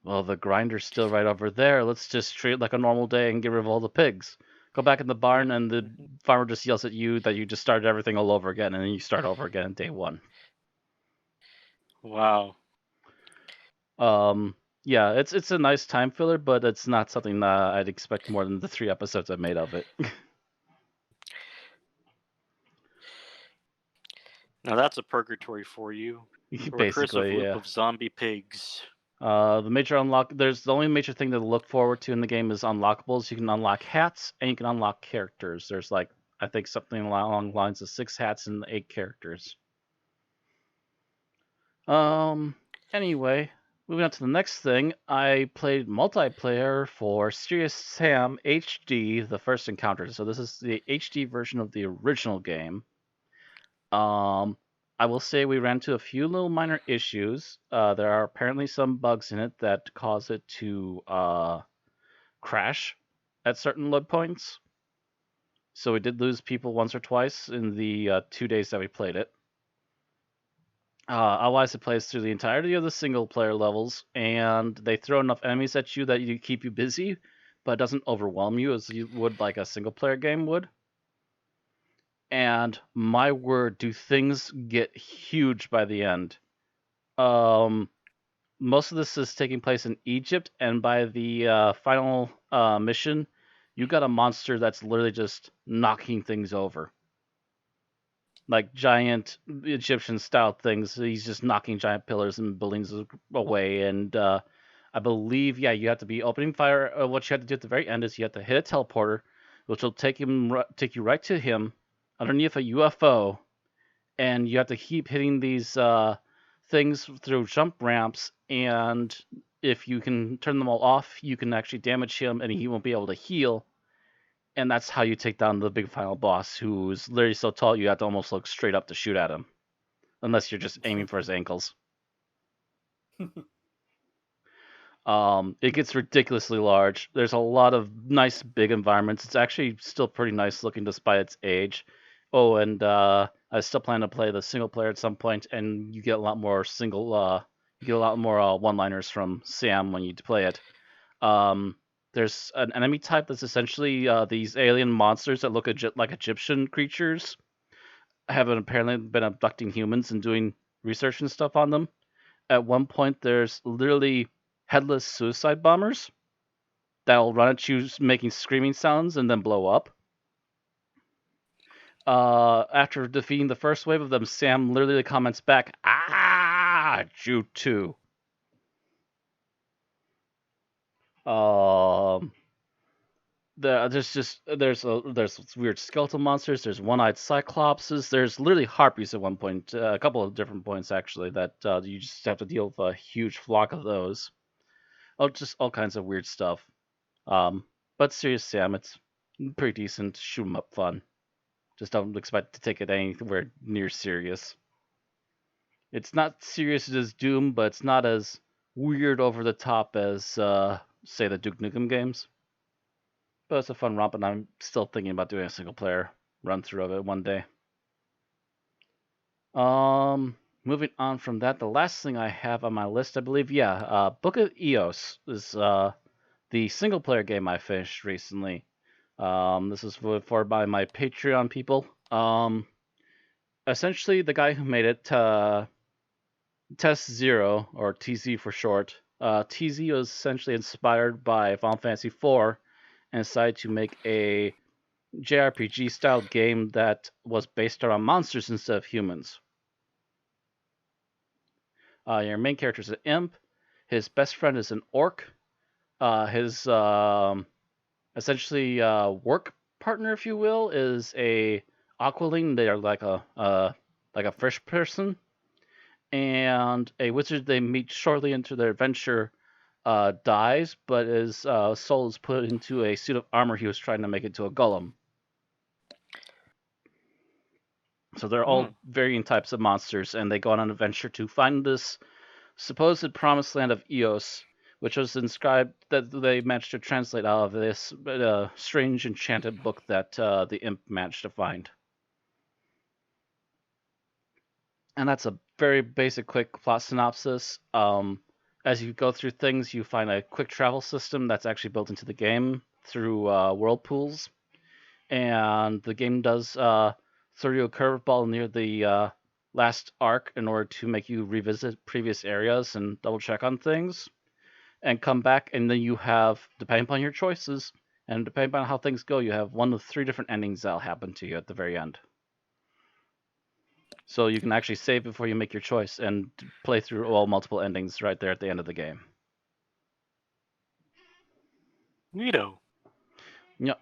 Well, the grinder's still right over there, let's just treat it like a normal day and get rid of all the pigs. Go back in the barn, and the farmer just yells at you that you just started everything all over again, and then you start over again on day 1. Wow. Yeah, it's a nice time filler, but it's not something that I'd expect more than the 3 episodes I've made of it. Now that's a purgatory for you. Basically, loop yeah. of zombie pigs. The only major thing to look forward to in the game is unlockables. You can unlock hats and you can unlock characters. There's, like, I think something along the lines of 6 hats and 8 characters. Anyway, moving on to the next thing, I played multiplayer for Serious Sam HD, the first encounter. So this is the HD version of the original game. I will say we ran into a few little minor issues. There are apparently some bugs in it that cause it to crash at certain load points. So we did lose people once or twice in the 2 days that we played it. Otherwise, it plays through the entirety of the single-player levels, and they throw enough enemies at you that you keep you busy, but it doesn't overwhelm you as you would like a single-player game would. And my word, do things get huge by the end. Most of this is taking place in Egypt, and by the final mission, you got a monster that's literally just knocking things over. Like giant Egyptian-style things. He's just knocking giant pillars and buildings away, and I believe, you have to be opening fire. What you have to do at the very end is you have to hit a teleporter, which will take you right to him, underneath a UFO, and you have to keep hitting these things through jump ramps, and if you can turn them all off, you can actually damage him and he won't be able to heal, and that's how you take down the big final boss, who's literally so tall you have to almost look straight up to shoot at him, unless you're just aiming for his ankles. It gets ridiculously large. There's a lot of nice big environments. It's actually still pretty nice looking despite its age. Oh, and I still plan to play the single player at some point, and you get a lot more one-liners from Sam when you play it. There's an enemy type that's essentially these alien monsters that look like Egyptian creatures. Have apparently been abducting humans and doing research and stuff on them. At one point, there's literally headless suicide bombers that'll run at you making screaming sounds and then blow up. After defeating the first wave of them, Sam literally comments back, "Ah, you too." There's weird skeletal monsters. There's one-eyed cyclopses. There's literally harpies at one point, a couple of different points actually. That you just have to deal with a huge flock of those. Oh, just all kinds of weird stuff. But serious Sam, it's pretty decent shoot 'em up fun. Just don't expect to take it anywhere near serious. It's not serious as Doom, but it's not as weird over the top as say the Duke Nukem games. But it's a fun romp, and I'm still thinking about doing a single player run through of it one day. Moving on from that, the last thing I have on my list, I believe, Book of Eos is the single player game I finished recently. This is for by my Patreon people. Essentially, the guy who made it, Test Zero, or TZ for short, TZ was essentially inspired by Final Fantasy IV and decided to make a JRPG style game that was based around monsters instead of humans. Your main character is an imp. His best friend is an orc. His essentially work partner, if you will, is a aqualing. They are like a fish person, and a wizard they meet shortly into their adventure dies, but his soul is put into a suit of armor he was trying to make into a golem. So they're all varying types of monsters, and they go on an adventure to find this supposed promised land of Eos, which was inscribed that they managed to translate out of this strange enchanted book that the imp managed to find. And that's a very basic, quick plot synopsis. As you go through things, you find a quick travel system that's actually built into the game through whirlpools. And the game does throw you a curveball near the last arc in order to make you revisit previous areas and double check on things. And come back, and then you have, depending upon your choices, and depending on how things go, you have 1 of 3 different endings that'll happen to you at the very end. So you can actually save before you make your choice and play through all multiple endings right there at the end of the game. Neato. Yep.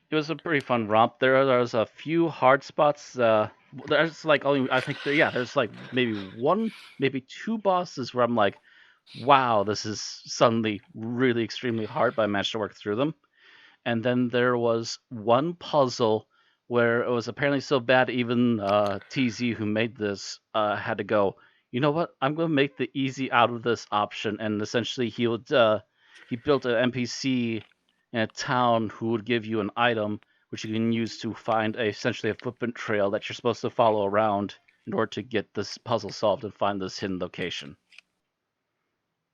It was a pretty fun romp. There's a few hard spots. There's like only, I think, there's like maybe 1, maybe 2 bosses where I'm like, wow, this is suddenly really extremely hard, but I managed to work through them. And then there was 1 puzzle where it was apparently so bad even TZ, who made this, had to go, you know what, I'm going to make the easy out of this option. And essentially he built an NPC in a town who would give you an item which you can use to find essentially a footprint trail that you're supposed to follow around in order to get this puzzle solved and find this hidden location.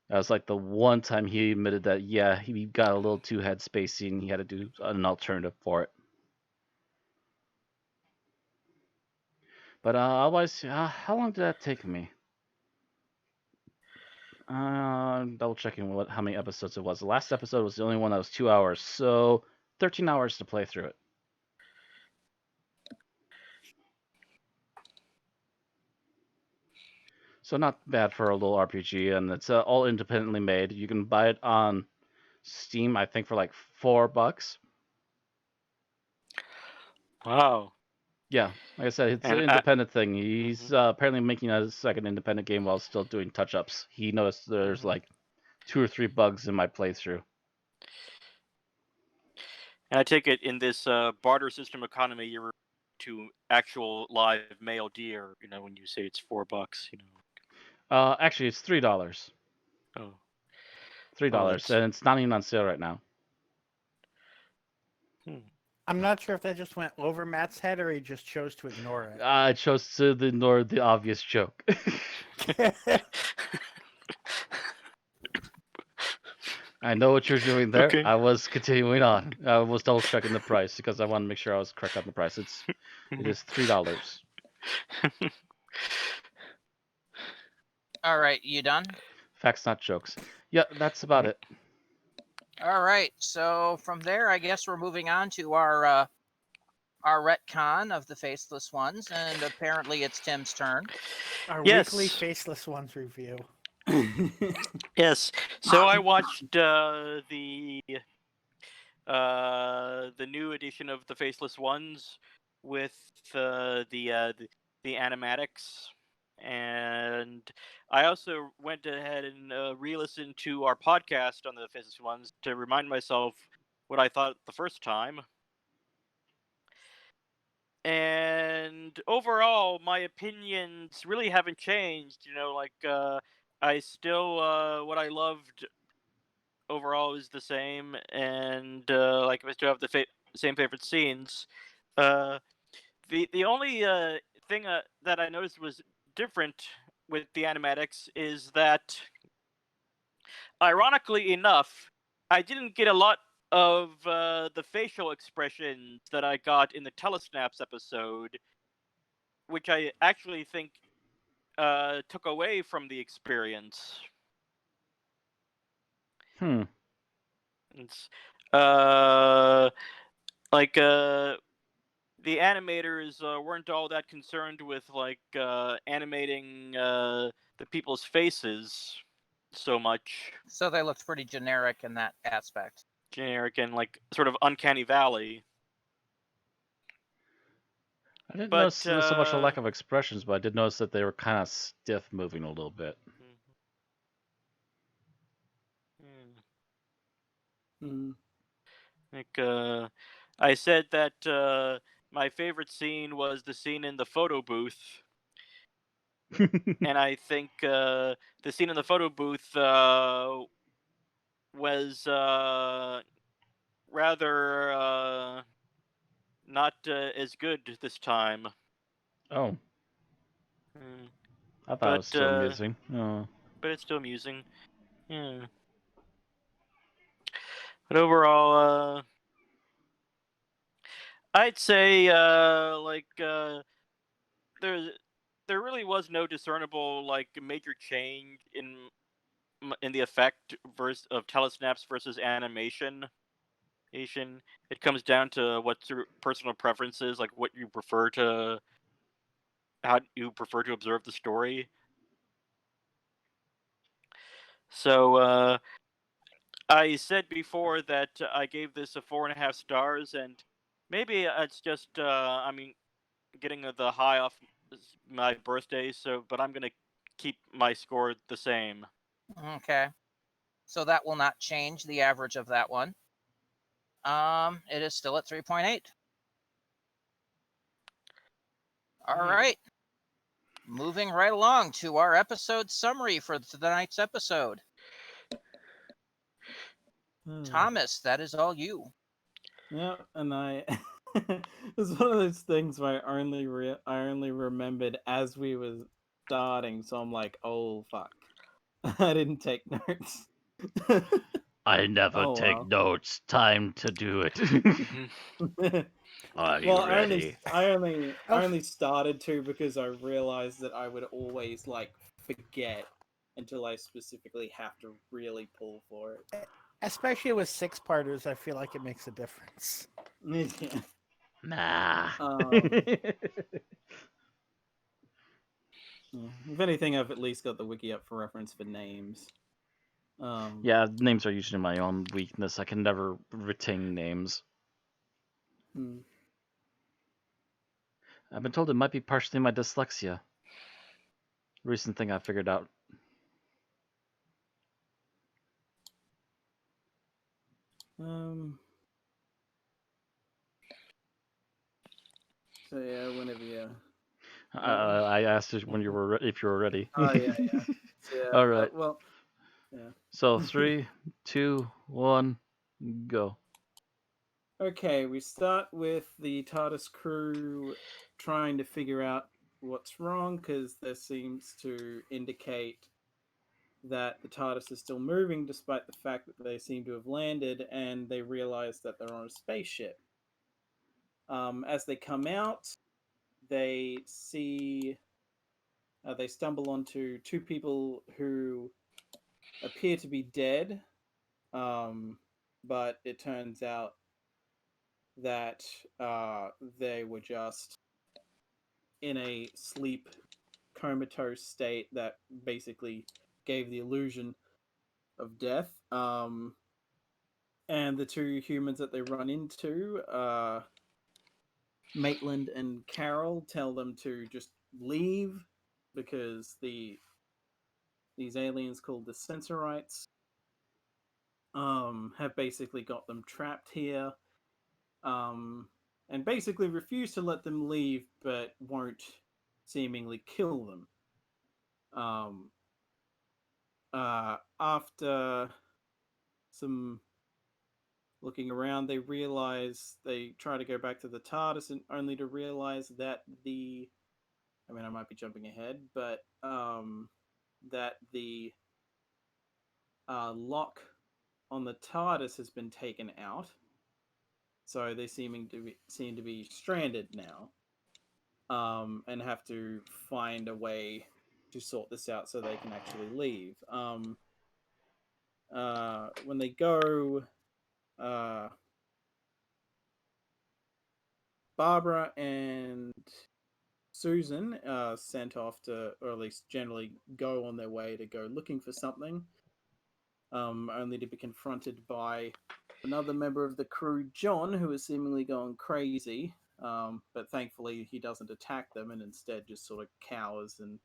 That was like the one time he admitted that, yeah, he got a little too headspacey and he had to do an alternative for it. But otherwise, how long did that take me? Double checking how many episodes it was. The last episode was the only one that was 2 hours, so 13 hours to play through it. So not bad for a little RPG, and it's all independently made. You can buy it on Steam, I think, for like $4. Wow. Yeah, like I said, it's an independent thing. He's apparently making a second independent game while still doing touch-ups. He noticed there's like 2 or 3 bugs in my playthrough. And I take it in this barter system economy, you're to actual live male deer. You know, when you say it's $4, you know. Actually, it's $3. Oh. $3, and it's not even on sale right now. I'm not sure if that just went over Matt's head or he just chose to ignore it. I chose to ignore the obvious joke. I know what you're doing there. Okay. I was continuing on. I was double checking the price because I want to make sure I was correct on the price. It is $3. All right, you done? Facts, not jokes. Yeah, that's about it. All right. So from there, I guess we're moving on to our retcon of the Faceless Ones, and apparently it's Tim's turn. Our Yes. weekly Faceless Ones review. Yes. So I watched the new edition of the Faceless Ones with the animatics, and I also went ahead and re-listened to our podcast on the Faceless Ones to remind myself what I thought the first time. And overall, my opinions really haven't changed. You know, like I still what I loved overall is the same, and like I still have the same favorite scenes. The only thing that I noticed was different with the animatics is that, ironically enough, I didn't get a lot of the facial expressions that I got in the Telesnaps episode, which I actually think took away from the experience. It's like the animators weren't all that concerned with like animating the people's faces so much. So they looked pretty generic in that aspect. Generic and like sort of uncanny valley. I didn't notice so much a lack of expressions, but I did notice that they were kind of stiff moving a little bit. Like I said that my favorite scene was the scene in the photo booth. And I think the scene in the photo booth was rather not as good this time. Oh. I thought it was still amusing. Oh. But it's still amusing. Yeah. But overall, I'd say there really was no discernible like major change in the effect of telesnaps versus animation. It comes down to what's your personal preferences, like what you prefer to, how you prefer to observe the story. So I said before that I gave this a 4.5 stars, and maybe it's just I mean getting the high off my birthday. But I'm gonna keep my score the same. Okay, so that will not change the average of that one. It is still at 3.8. All right. Moving right along to our episode summary for tonight's episode. Thomas, that is all you. Yeah, and it's one of those things where I only remembered as we were starting, so I'm like, oh fuck, I didn't take notes. I never take notes. Time to do it. Are you ready? I only started to because I realized that I would always like forget until I specifically have to really pull for it. Especially with 6-parters, I feel like it makes a difference. Yeah. Nah. If anything, I've at least got the wiki up for reference for names. Yeah, names are usually my own weakness. I can never retain names. I've been told it might be partially my dyslexia. Recent thing I figured out. So yeah, whenever you. I asked you when you were if you were ready. Oh yeah. So, yeah. All right. Well, Yeah. So 3, 2, 1, go. Okay, we start with the TARDIS crew trying to figure out what's wrong because there seems to indicate that the TARDIS is still moving despite the fact that they seem to have landed, and they realize that they're on a spaceship. As they come out, they see they stumble onto two people who appear to be dead, but it turns out that they were just in a sleep comatose state that basically gave the illusion of death. And the two humans that they run into, Maitland and Carol, tell them to just leave because these aliens called the Sensorites have basically got them trapped here, and basically refuse to let them leave, but won't seemingly kill them. After some looking around, they realize they try to go back to the TARDIS, and only to realize that I mean, I might be jumping ahead, but that the lock on the TARDIS has been taken out, so they seem to be stranded now, and have to find a way to sort this out so they can actually leave. When they go, Barbara and Susan sent off to, or at least generally go on their way to go looking for something, only to be confronted by another member of the crew, John, who is seemingly going crazy. But thankfully, he doesn't attack them and instead just sort of cowers, and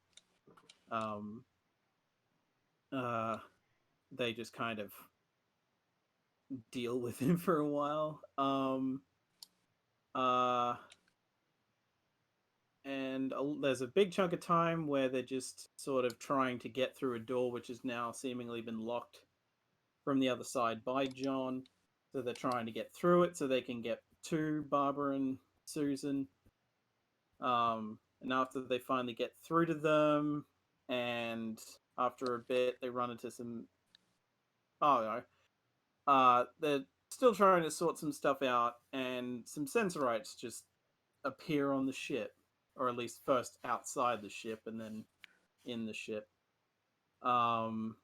they just kind of deal with him for a while. And there's a big chunk of time where they're just sort of trying to get through a door which has now seemingly been locked from the other side by John. So they're trying to get through it so they can get to Barbara and Susan. And after they finally get through to them, and after a bit, they run into some. Oh no. They're still trying to sort some stuff out, and some Sensorites just appear on the ship, or at least first outside the ship and then in the ship. And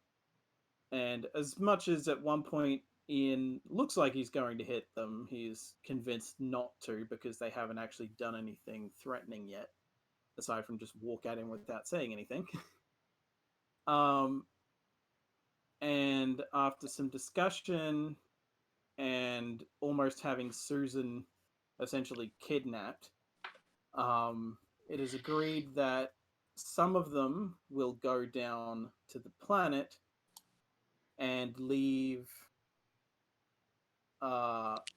as much as at one point Ian looks like he's going to hit them, he's convinced not to because they haven't actually done anything threatening yet, aside from just walk at him without saying anything. And after some discussion and almost having Susan essentially kidnapped, it is agreed that some of them will go down to the planet and leave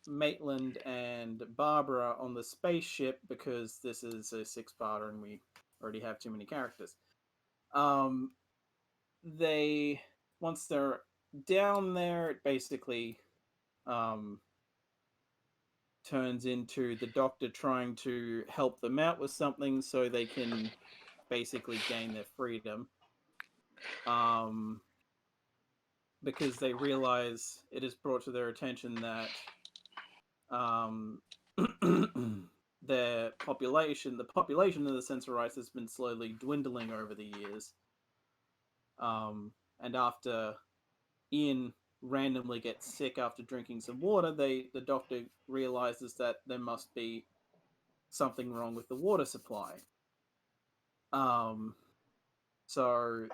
Maitland and Barbara on the spaceship because this is a six-parter and we already have too many characters. They, once they're down there, it basically turns into the Doctor trying to help them out with something so they can basically gain their freedom. Because they realize it is brought to their attention that the population of the Sensorites has been slowly dwindling over the years. And after Ian randomly gets sick after drinking some water, the Doctor realizes that there must be something wrong with the water supply. So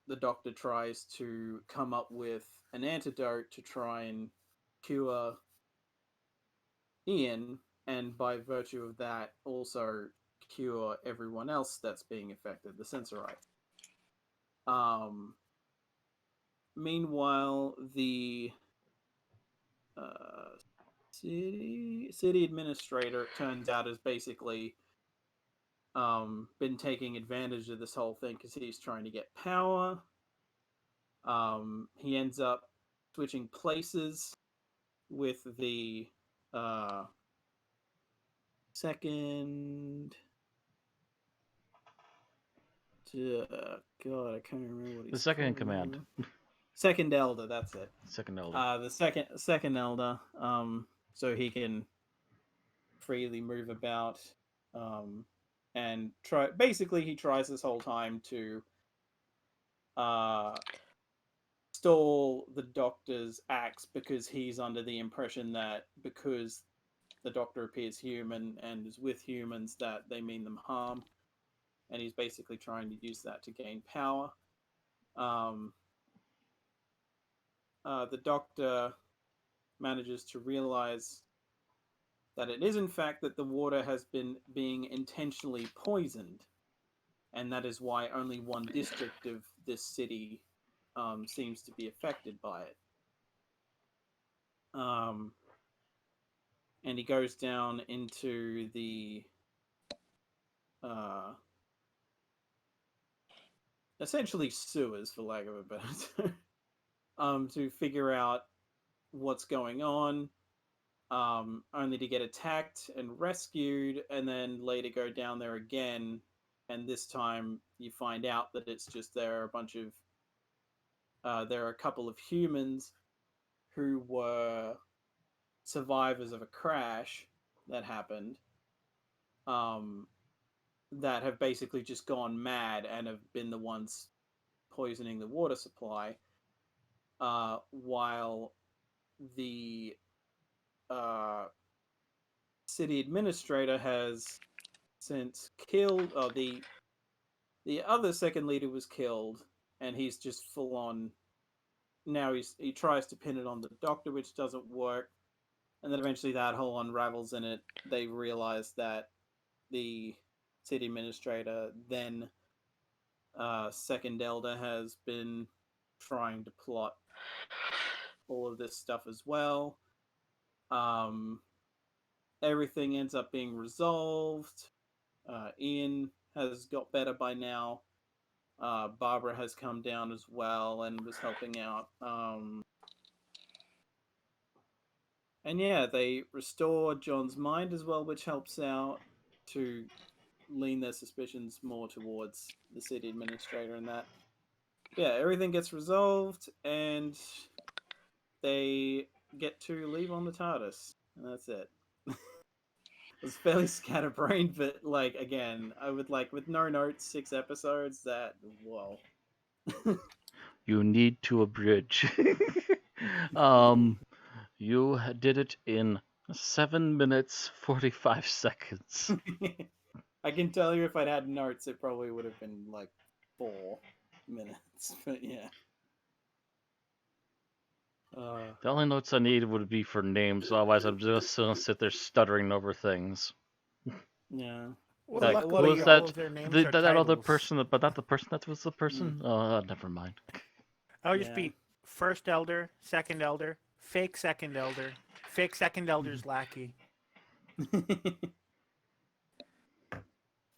the Doctor tries to come up with an antidote to try and cure Ian, and by virtue of that, also cure everyone else that's being affected, the Sensorites. Meanwhile, the city administrator, it turns out, has basically been taking advantage of this whole thing because he's trying to get power. He ends up switching places with the second. God, I can't remember what he's The second in called. command. Second Elder, that's it. Second elder. The second Elder. So he can freely move about. And basically he tries this whole time to stall the Doctor's acts because he's under the impression that because the Doctor appears human and is with humans that they mean them harm, and he's basically trying to use that to gain power. The Doctor manages to realize that it is in fact that the water has been being intentionally poisoned, and that is why only one district of this city seems to be affected by it. And he goes down into the essentially sewers, for lack of a better term, to figure out what's going on, only to get attacked and rescued, and then later go down there again, and this time you find out that it's just there are a couple of humans who were survivors of a crash that happened, that have basically just gone mad and have been the ones poisoning the water supply, while the city administrator has since killed, the other second leader was killed, and he's just full on. Now he tries to pin it on the Doctor, which doesn't work, and then eventually that whole unravels, and they realize that the city administrator, then second elder, has been trying to plot all of this stuff as well. Everything ends up being resolved. Ian has got better by now. Barbara has come down as well and was helping out. And yeah, they restore John's mind as well, which helps out to lean their suspicions more towards the city administrator and that. Yeah, everything gets resolved, and they get to leave on the TARDIS, and that's it. It's fairly scatterbrained, but again, I would with no notes, 6 episodes. That whoa. You need to abridge. You did it in 7 minutes 45 seconds. I can tell you, if I'd had notes, it probably would have been 4 minutes. But yeah. The only notes I need would be for names, otherwise I'm just gonna sit there stuttering over things. Yeah. Well, Who was all that? of their names are That other titles. person, but not the person that was the person? Oh, never mind. I'll just be first elder, second elder, fake second elder's lackey.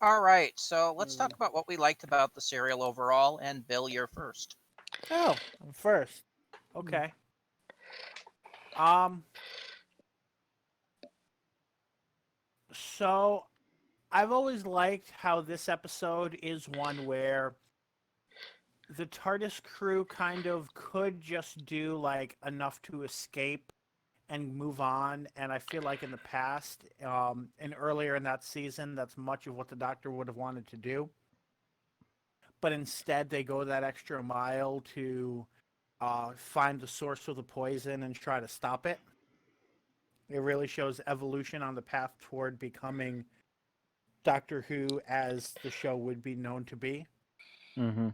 All right, so let's talk about what we liked about the serial overall. And Bill, you're first. Oh, I'm first. Okay. So I've always liked how this episode is one where the TARDIS crew kind of could just do enough to escape and move on, and I feel like in the past, and earlier in that season, that's much of what the Doctor would have wanted to do. But instead, they go that extra mile to find the source of the poison and try to stop it. It really shows evolution on the path toward becoming Doctor Who as the show would be known to be. Mm-hmm.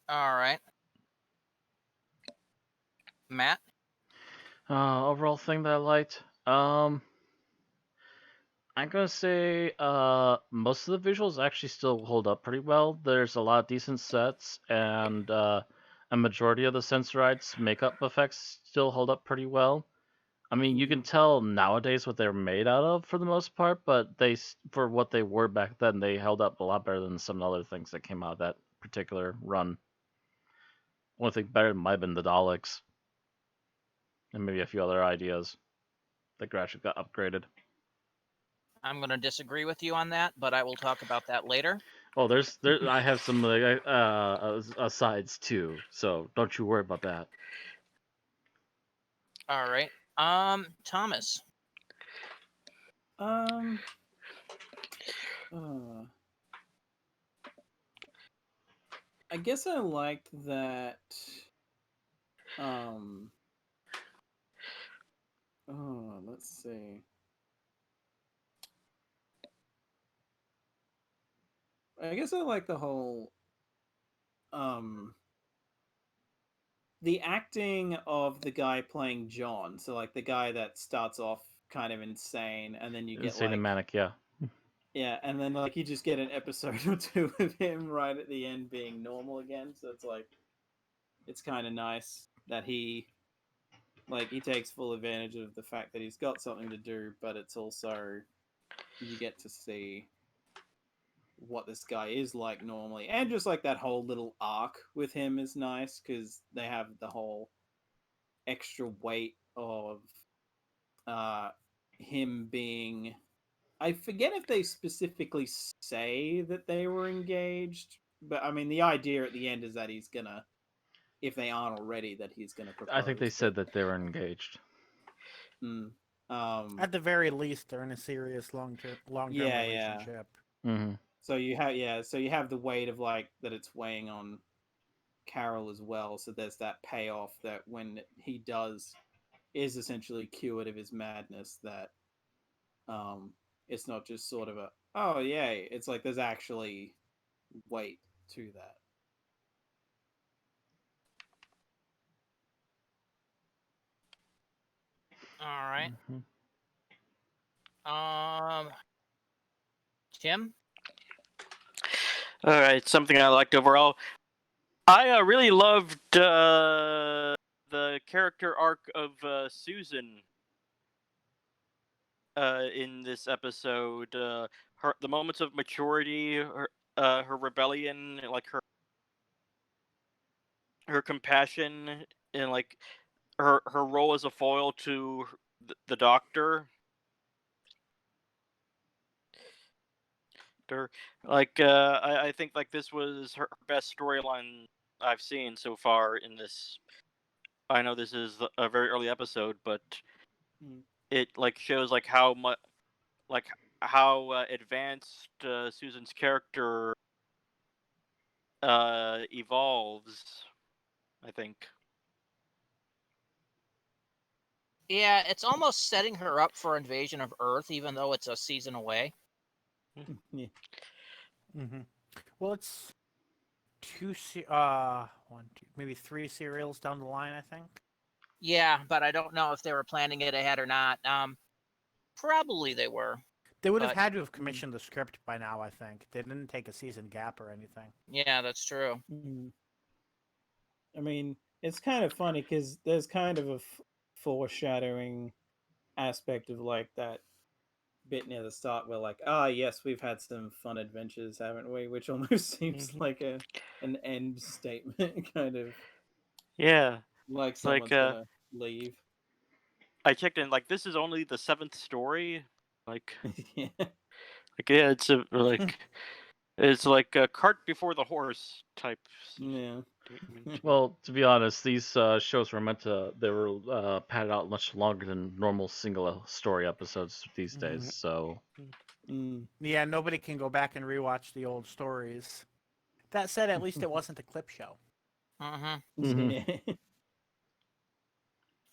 All right. Matt? Overall thing that I liked, I'm gonna say most of the visuals actually still hold up pretty well. There's a lot of decent sets, and a majority of the Sensorites makeup effects still hold up pretty well. I mean, you can tell nowadays what they're made out of for the most part, but for what they were back then, they held up a lot better than some other things that came out of that particular run. One thing better might have been the Daleks, and maybe a few other ideas that gradually got upgraded. I'm going to disagree with you on that, but I will talk about that later. Oh, I have some asides too, so don't you worry about that. All right. Thomas. I guess I liked that. Let's see. I guess I like the whole. The acting of the guy playing John. So like the guy that starts off kind of insane, and then you get Insane like and manic, yeah. Yeah, and then like you just get an episode or two of him right at the end being normal again. So it's like it's kind of nice that he takes full advantage of the fact that he's got something to do, but it's also you get to see what this guy is like normally, and just like that whole little arc with him is nice because they have the whole extra weight of him being. I forget if they specifically say that they were engaged, but I mean the idea at the end is that he's gonna, if they aren't already, that he's gonna propose. I think they said that they were engaged. At the very least, they're in a serious long-term relationship. Mm-hmm. So you have the weight of like that it's weighing on Carol as well. So there's that payoff that when he is essentially cured of his madness, that it's not just sort of a oh yay. It's like there's actually weight to that. All right. Mm-hmm. Tim. All right, something I liked overall. I really loved the character arc of Susan in this episode. The moments of maturity, her rebellion, like her compassion, and like her role as a foil to the Doctor. I think like this was her best storyline I've seen so far in this. I know this is a very early episode, but it like shows like how much like how advanced Susan's character evolves, I think. Yeah, it's almost setting her up for Invasion of Earth, even though it's a season away. Yeah. Mm-hmm. Well, it's maybe 3 serials down the line, I think. Yeah, but I don't know if they were planning it ahead or not. Probably they were. They would have had to have commissioned the script by now, I think. They didn't take a season gap or anything. Yeah, that's true. I mean, it's kind of funny because there's kind of a foreshadowing aspect of like that bit near the start where like, yes, we've had some fun adventures, haven't we? Which almost seems like an end statement, kind of. Yeah. Like someone's gonna leave. I checked in, like, this is only the 7th story. Like, yeah. Like, yeah, it's it's like a cart before the horse type. Yeah. Well, to be honest, these shows were they were padded out much longer than normal single story episodes these days. So yeah, nobody can go back and rewatch the old stories. That said, at least it wasn't a clip show.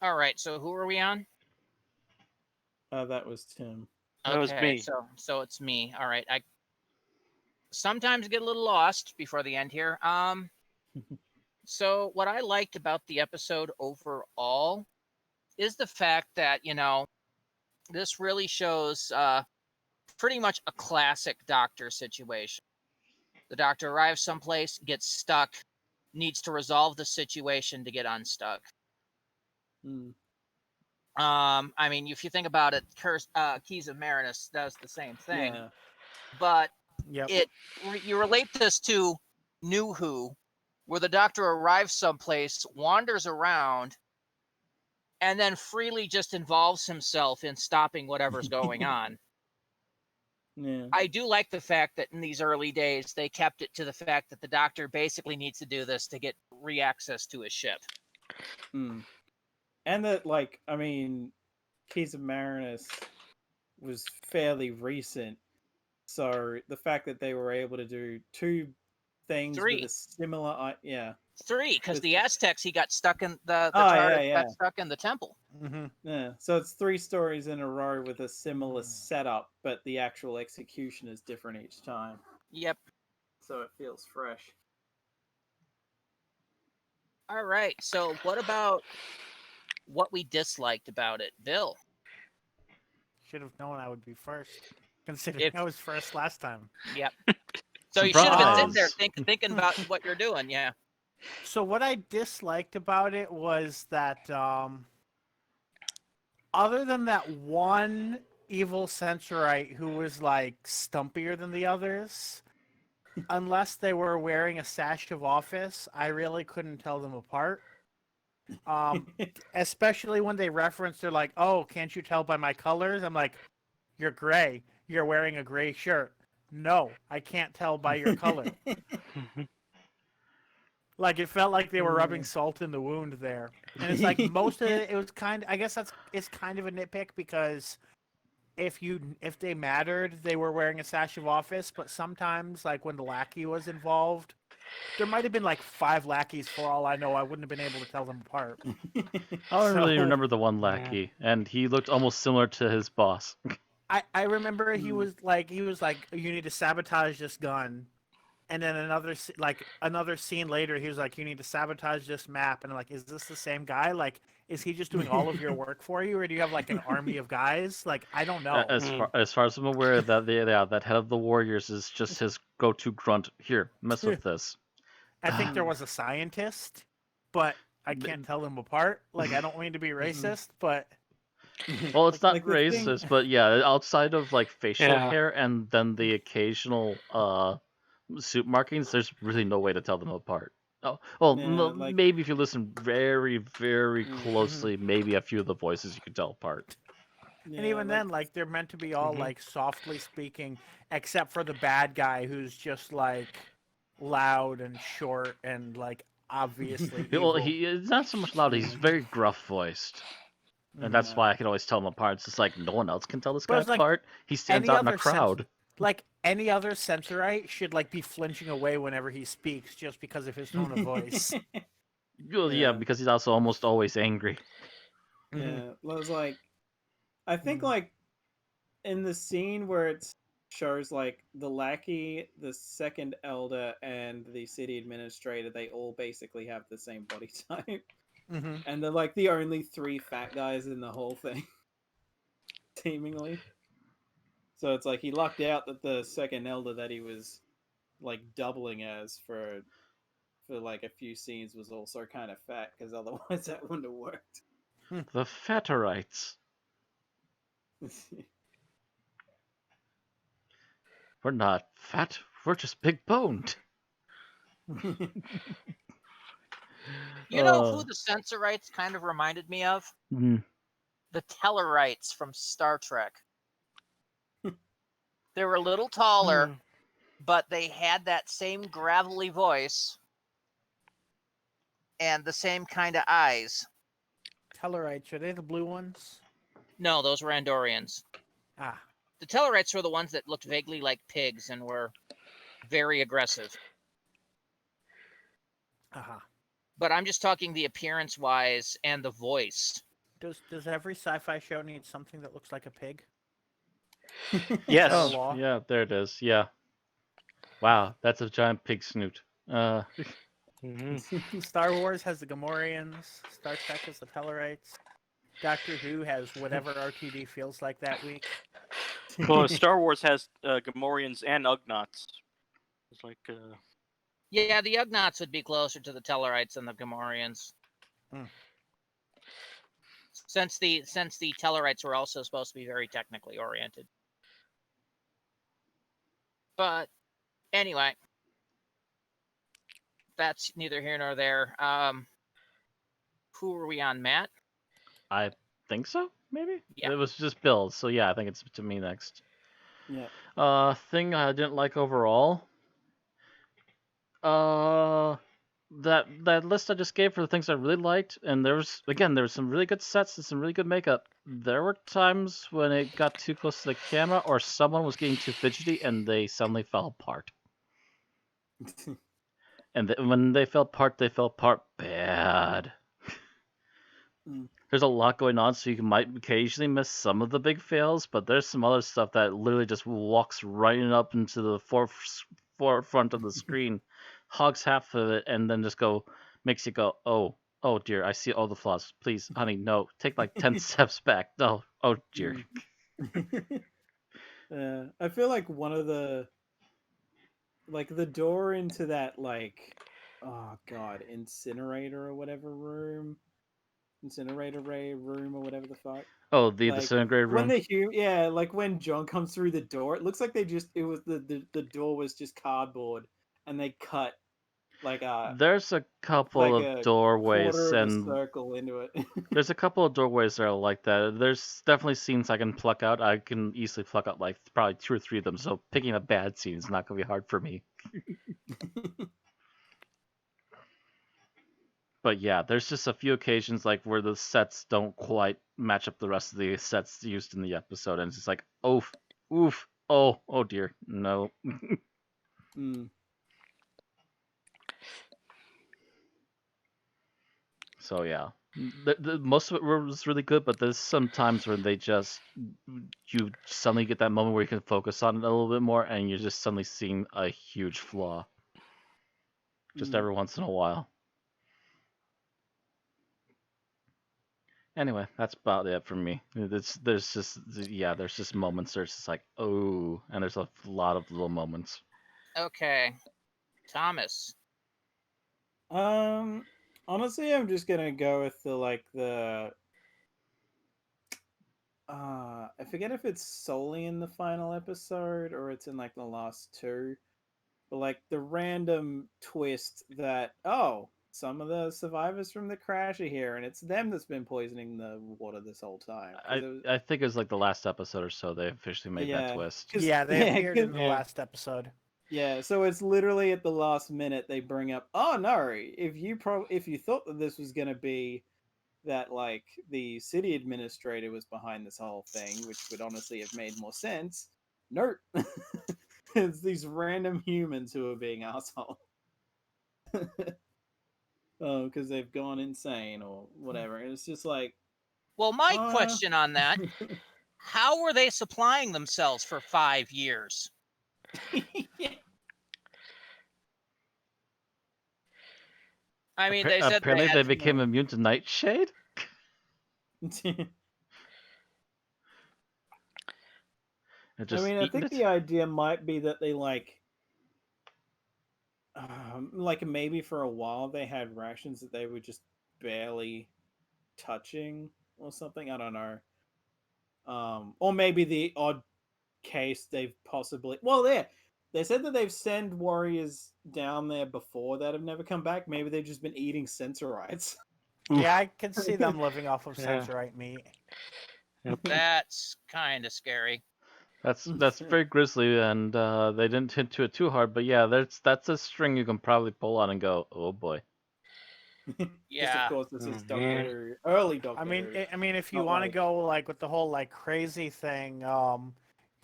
All right, so who are we on? That was Tim. Okay, that was me. So it's me. All right, I sometimes get a little lost before the end here. So what I liked about the episode overall is the fact that, this really shows pretty much a classic Doctor situation. The Doctor arrives someplace, gets stuck, needs to resolve the situation to get unstuck. I mean, if you think about it, Keys of Marinus does the same thing. Yeah. But Yep. you relate this to New Who, where the Doctor arrives someplace, wanders around, and then freely just involves himself in stopping whatever's going on. Yeah. I do like the fact that in these early days, they kept it to the fact that the Doctor basically needs to do this to get re-access to his ship. Mm. And that, like, I mean, Keys of Marinus was fairly recent, so the fact that they were able to do two things with Three. a similar, yeah, Three, because With- the Aztecs, he got stuck in the Oh, yeah, TARDIS yeah. got stuck in the temple. Mm-hmm. yeah. So it's 3 stories in a row with a similar setup, but the actual execution is different each time. Yep. So it feels fresh. All right. So what about what we disliked about it, Bill? Should have known I would be first, considering I was first last time. Yep. So you should have been sitting there Surprise. thinking about what you're doing. Yeah. So what I disliked about it was that, other than that one evil Sensorite who was like stumpier than the others, unless they were wearing a sash of office, I really couldn't tell them apart. Especially when they reference, they're like, "Oh, can't you tell by my colors?" I'm like, "You're gray. You're wearing a gray shirt." No, I can't tell by your color. Like, it felt like they were rubbing salt in the wound there. And it's like most of it was I guess it's kind of a nitpick, because if they mattered, they were wearing a sash of office, but sometimes, like when the lackey was involved, there might have been like 5 lackeys for all I know. I wouldn't have been able to tell them apart. I don't really So- remember the one lackey, and he looked almost similar to his boss. I remember he was like, "You need to sabotage this gun." And then another scene later, he was like, "You need to sabotage this map." And I'm like, "Is this the same guy? Like, is he just doing all of your work for you, or do you have like an army of guys? Like, I don't know." As far as I'm aware, that head of the Warriors is just his go-to grunt. Here, mess with this. I think there was a scientist, but I can't tell them apart. Like, I don't mean to be racist, but Well, it's not Like the thing- racist, but yeah, outside of like facial Yeah. hair and then the occasional suit markings, there's really no way to tell them apart. Oh, well, Yeah, like- maybe if you listen very, very Mhm. closely, maybe a few of the voices you can tell apart. and even then, like, they're meant to be all like softly speaking, except for the bad guy who's just like loud and short and like obviously evil. Well, he is not so much loud; he's very gruff voiced, and that's why I can always tell them apart. It's just like no one else can tell this But guy it's like apart. He stands any out in a other sense- crowd. Like any other Sensorite should like be flinching away whenever he speaks, just because of his tone of voice. Well, Yeah. yeah, because he's also almost always angry. Yeah, it was like, I think like in the scene where it shows like the lackey, the second elder, and the city administrator, they all basically have the same body type, Mm-hmm. and they're like the only 3 fat guys in the whole thing, seemingly. So it's like he lucked out that the second elder that he was like doubling as for like a few scenes was also kind of fat, because otherwise that wouldn't have worked. The Fatterites. We're not fat. We're just big boned. You know who the Sensorites kind of reminded me of? Mm. The Tellarites from Star Trek. They were a little taller, but they had that same gravelly voice and the same kind of eyes. Tellarites, are they the blue ones? No, those were Andorians. Ah, The Tellarites were the ones that looked vaguely like pigs and were very aggressive. aha. But I'm just talking the appearance-wise and the voice. Does every sci-fi show need something that looks like a pig? Yes. Oh. Oh, Law. yeah, there it is. Yeah. Wow, that's a giant pig snoot. Star Wars has the Gamorreans. Star Trek has the Tellarites. Doctor Who has whatever RTD feels like that week. Well, Star Wars has Gamorreans and Ugnaughts. It's like, Yeah, the Ugnaughts would be closer to the Tellarites than the Gamorreans. Hmm. Since the Tellarites were also supposed to be very technically oriented. But anyway, that's neither here nor there. Who are we on, Matt? I think so, maybe? Yeah. It was just Bill, so yeah, I think it's to me next. Yeah. Thing I didn't like overall. That list I just gave for the things I really liked, and there was some really good sets and some really good makeup. There were times when it got too close to the camera, or someone was getting too fidgety, and they suddenly fell apart. And when they fell apart bad. There's a lot going on, so you might occasionally miss some of the big fails, but there's some other stuff that literally just walks right up into the forefront of the screen, hogs half of it, and then just makes you go, oh dear, I see all the flaws. Please, honey, no, take like 10 steps back. No, oh dear. I feel like one of the door into that oh god, incinerator or whatever room. Incinerator ray room or whatever the fuck. Oh, the disintegrated room. When John comes through the door, it looks like the door was just cardboard and they cut there's a couple of doorways quarter of and a circle into it. there's a couple of doorways that are like that. There's definitely scenes I can pluck out. I can easily pluck out like probably 2 or 3 of them, so picking a bad scene is not going to be hard for me. But yeah, there's just a few occasions like where the sets don't quite match up the rest of the sets used in the episode, and it's just like, oof, oh dear, no. So yeah, most of it was really good, but there's some times where you suddenly get that moment where you can focus on it a little bit more, and you're just suddenly seeing a huge flaw. Just every once in a while. Anyway, that's about it for me. There's just moments where it's just like, oh, and there's a lot of little moments. Okay, Thomas. Honestly, I'm just gonna go with I forget if it's solely in the final episode or it's in the last 2, but the random twist that some of the survivors from the crash are here, and it's them that's been poisoning the water this whole time. I think it was the last episode or so they officially made that twist. Yeah, they appeared in the last episode. Yeah, so it's literally at the last minute they bring up, oh no, if you thought that this was gonna be that the city administrator was behind this whole thing, which would honestly have made more sense. Nope. It's these random humans who are being assholes. Oh, because they've gone insane or whatever. And it's just well, my question on that, how were they supplying themselves for 5 years? I mean, they said apparently they became immune to nightshade. I think the idea might be that they maybe for a while they had rations that they were just barely touching or something. I don't know. Or maybe the odd case they've possibly they said that they've sent warriors down there before that have never come back. Maybe they've just been eating Sensorites. Yeah, I can see them living off of Sensorite meat. That's kind of scary. That's very grisly, and they didn't hint to it too hard. But yeah, that's a string you can probably pull on and go, oh boy. Yeah. Of course, this is early Doctor Who. I mean, if you want to go with the whole crazy thing,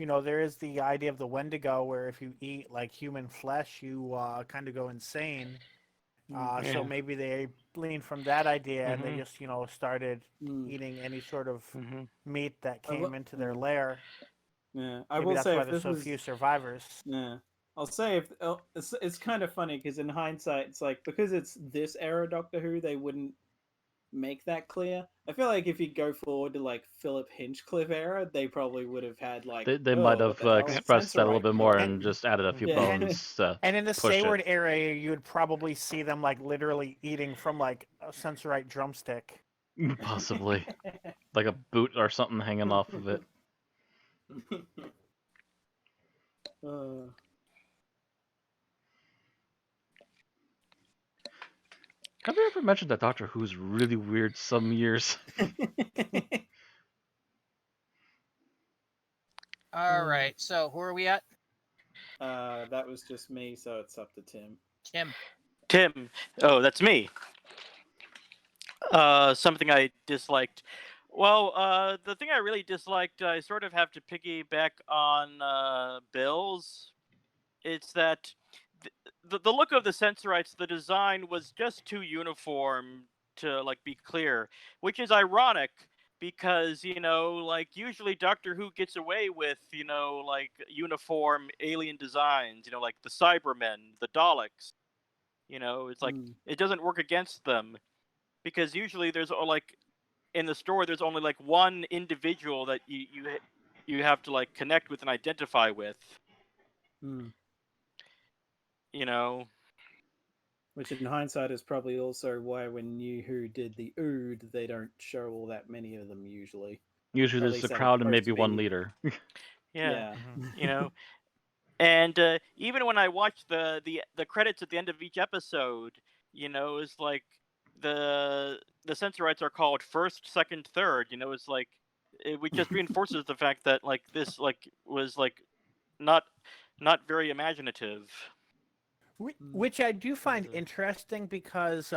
there is the idea of the Wendigo, where if you eat human flesh, you kind of go insane. So maybe they leaned from that idea and they just started eating any sort of meat that came into their lair. Yeah, Maybe that's why there's so few survivors. Yeah, I'll say it's kind of funny because in hindsight, it's because it's this era Doctor Who, they wouldn't make that clear. I feel like if you go forward to Philip Hinchcliffe era, they probably would have had they might have expressed that a little bit more and just added a few bones. And in the Sayward era, you would probably see them literally eating from a Sensorite drumstick. Possibly. like a boot or something hanging off of it. Have you ever mentioned that Doctor Who's really weird some years? All right. So who are we at? That was just me, so it's up to Tim. Tim. Oh, that's me. Something I disliked. Well, the thing I really disliked, I sort of have to piggyback on Bill's. It's that the look of the Sensorites, the design was just too uniform to like be clear, which is ironic because like usually Doctor Who gets away with like uniform alien designs, like the Cybermen, the Daleks. It's like it doesn't work against them because usually there's like in the story there's only like one individual that you have to like connect with and identify with. Which in hindsight is probably also why when New Who did the Ood, they don't show all that many of them usually. Usually there's a crowd and maybe one leader. Yeah. And even when I watch the credits at the end of each episode, it's like the Sensorites are called first, second, third. It's like it just reinforces the fact that like this like was like not very imaginative. Which I do find interesting because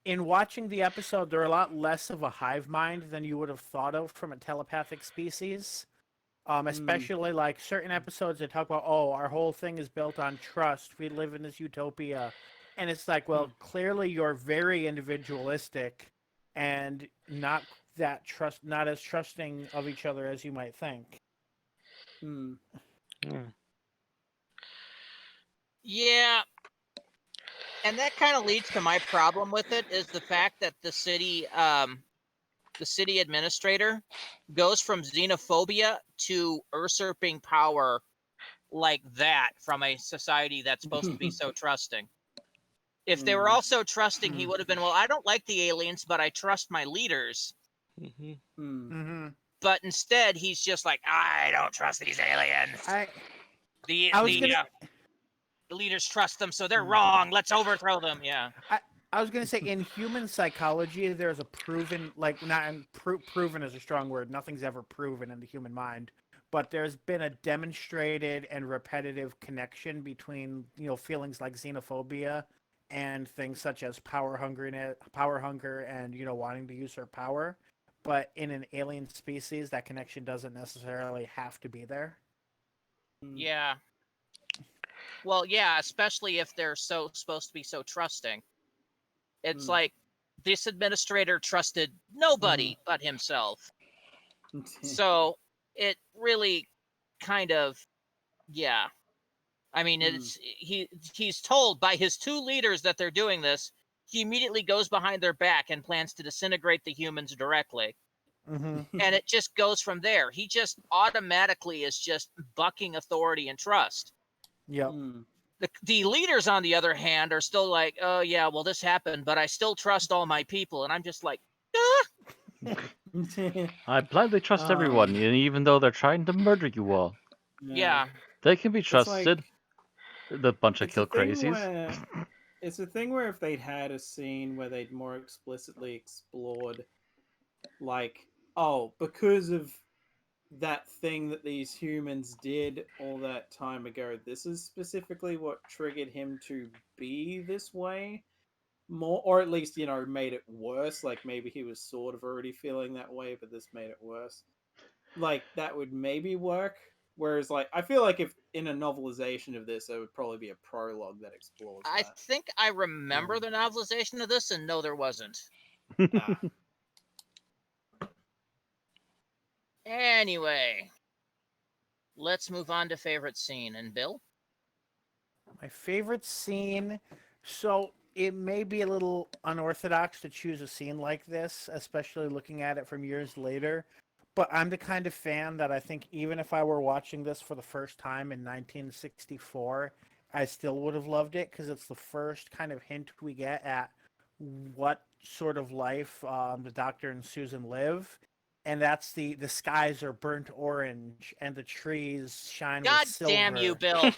in watching the episode, they're a lot less of a hive mind than you would have thought of from a telepathic species. Especially like certain episodes that talk about, oh, our whole thing is built on trust. We live in this utopia. And it's like, well, clearly you're very individualistic and not as trusting of each other as you might think. Yeah. And that kind of leads to my problem with it is the fact that the city administrator goes from xenophobia to usurping power like that from a society that's supposed to be so trusting. If they were all so trusting, he would have been, well, I don't like the aliens, but I trust my leaders. But instead, he's just like, I don't trust these aliens. The leaders trust them, so they're wrong. Let's overthrow them. Yeah. I was going to say, in human psychology, there's a proven, like, proven is a strong word. Nothing's ever proven in the human mind. But there's been a demonstrated and repetitive connection between, feelings like xenophobia and things such as power hunger and, wanting to usurp power. But in an alien species, that connection doesn't necessarily have to be there. Yeah. Well, yeah, especially if they're supposed to be so trusting. It's like this administrator trusted nobody but himself. So it really kind of, yeah. I mean, he's told by his two leaders that they're doing this. He immediately goes behind their back and plans to disintegrate the humans directly. And it just goes from there. He just automatically is just bucking authority and trust. Yep. The leaders, on the other hand, are still like, oh, yeah, well, this happened, but I still trust all my people. And I'm just like, I blindly trust everyone, even though they're trying to murder you all. Yeah. They can be trusted. The bunch of kill crazies. It's a thing where if they'd had a scene where they'd more explicitly explored, like, oh, because of that thing that these humans did all that time ago, this is specifically what triggered him to be this way more, or at least made it worse. Like maybe he was sort of already feeling that way, but this made it worse. Like that would maybe work. Whereas like I feel like if in a novelization of this, there would probably be a prologue that explores that. I think I remember the novelization of this, and no, there wasn't. Anyway, let's move on to favorite scene. And Bill? My favorite scene, so it may be a little unorthodox to choose a scene like this, especially looking at it from years later, but I'm the kind of fan that I think even if I were watching this for the first time in 1964, I still would have loved it because it's the first kind of hint we get at what sort of life the Doctor and Susan live. and that's the skies are burnt orange and the trees shine with God silver. damn you, Bill.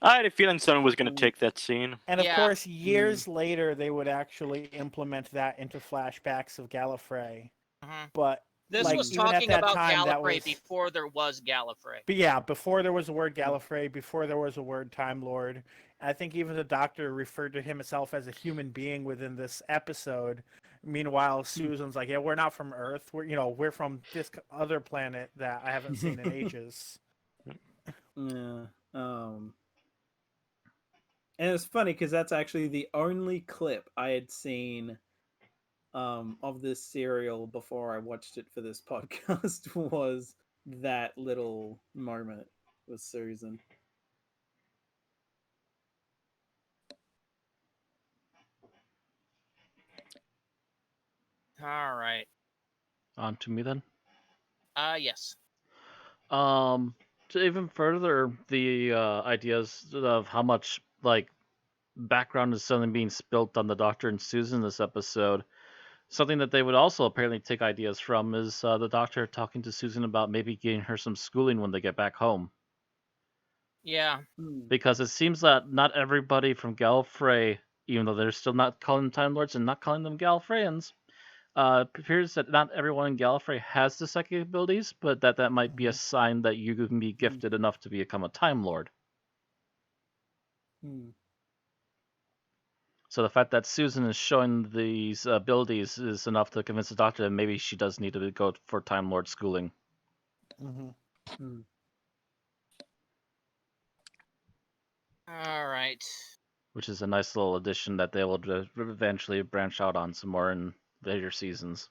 I had a feeling someone was going to take that scene. And of Yeah. course, years later, they would actually implement that into flashbacks of Gallifrey. Mhm. But This like, was even at talking that about time, that Gallifrey was before there was Gallifrey. But yeah, before there was a word Gallifrey, before there was a word Time Lord, I think even the Doctor referred to himself as a human being within this episode. Meanwhile, Susan's like, "Yeah, we're not from Earth. We're from this other planet that I haven't seen in ages." Yeah. And it's funny because that's actually the only clip I had seen of this serial before I watched it for this podcast was that little moment with Susan. All right. On to me then. Yes. To even further the ideas of how much like background is suddenly being spilt on the Doctor and Susan this episode. Something that they would also apparently take ideas from is the Doctor talking to Susan about maybe getting her some schooling when they get back home. Yeah. Because it seems that not everybody from Gallifrey, even though they're still not calling them Time Lords and not calling them Gallifreyans, it appears that not everyone in Gallifrey has the psychic abilities, but that might be a sign that you can be gifted enough to become a Time Lord. So the fact that Susan is showing these abilities is enough to convince the Doctor that maybe she does need to go for Time Lord schooling. All right. Which is a nice little addition that they will eventually branch out on some more in later seasons.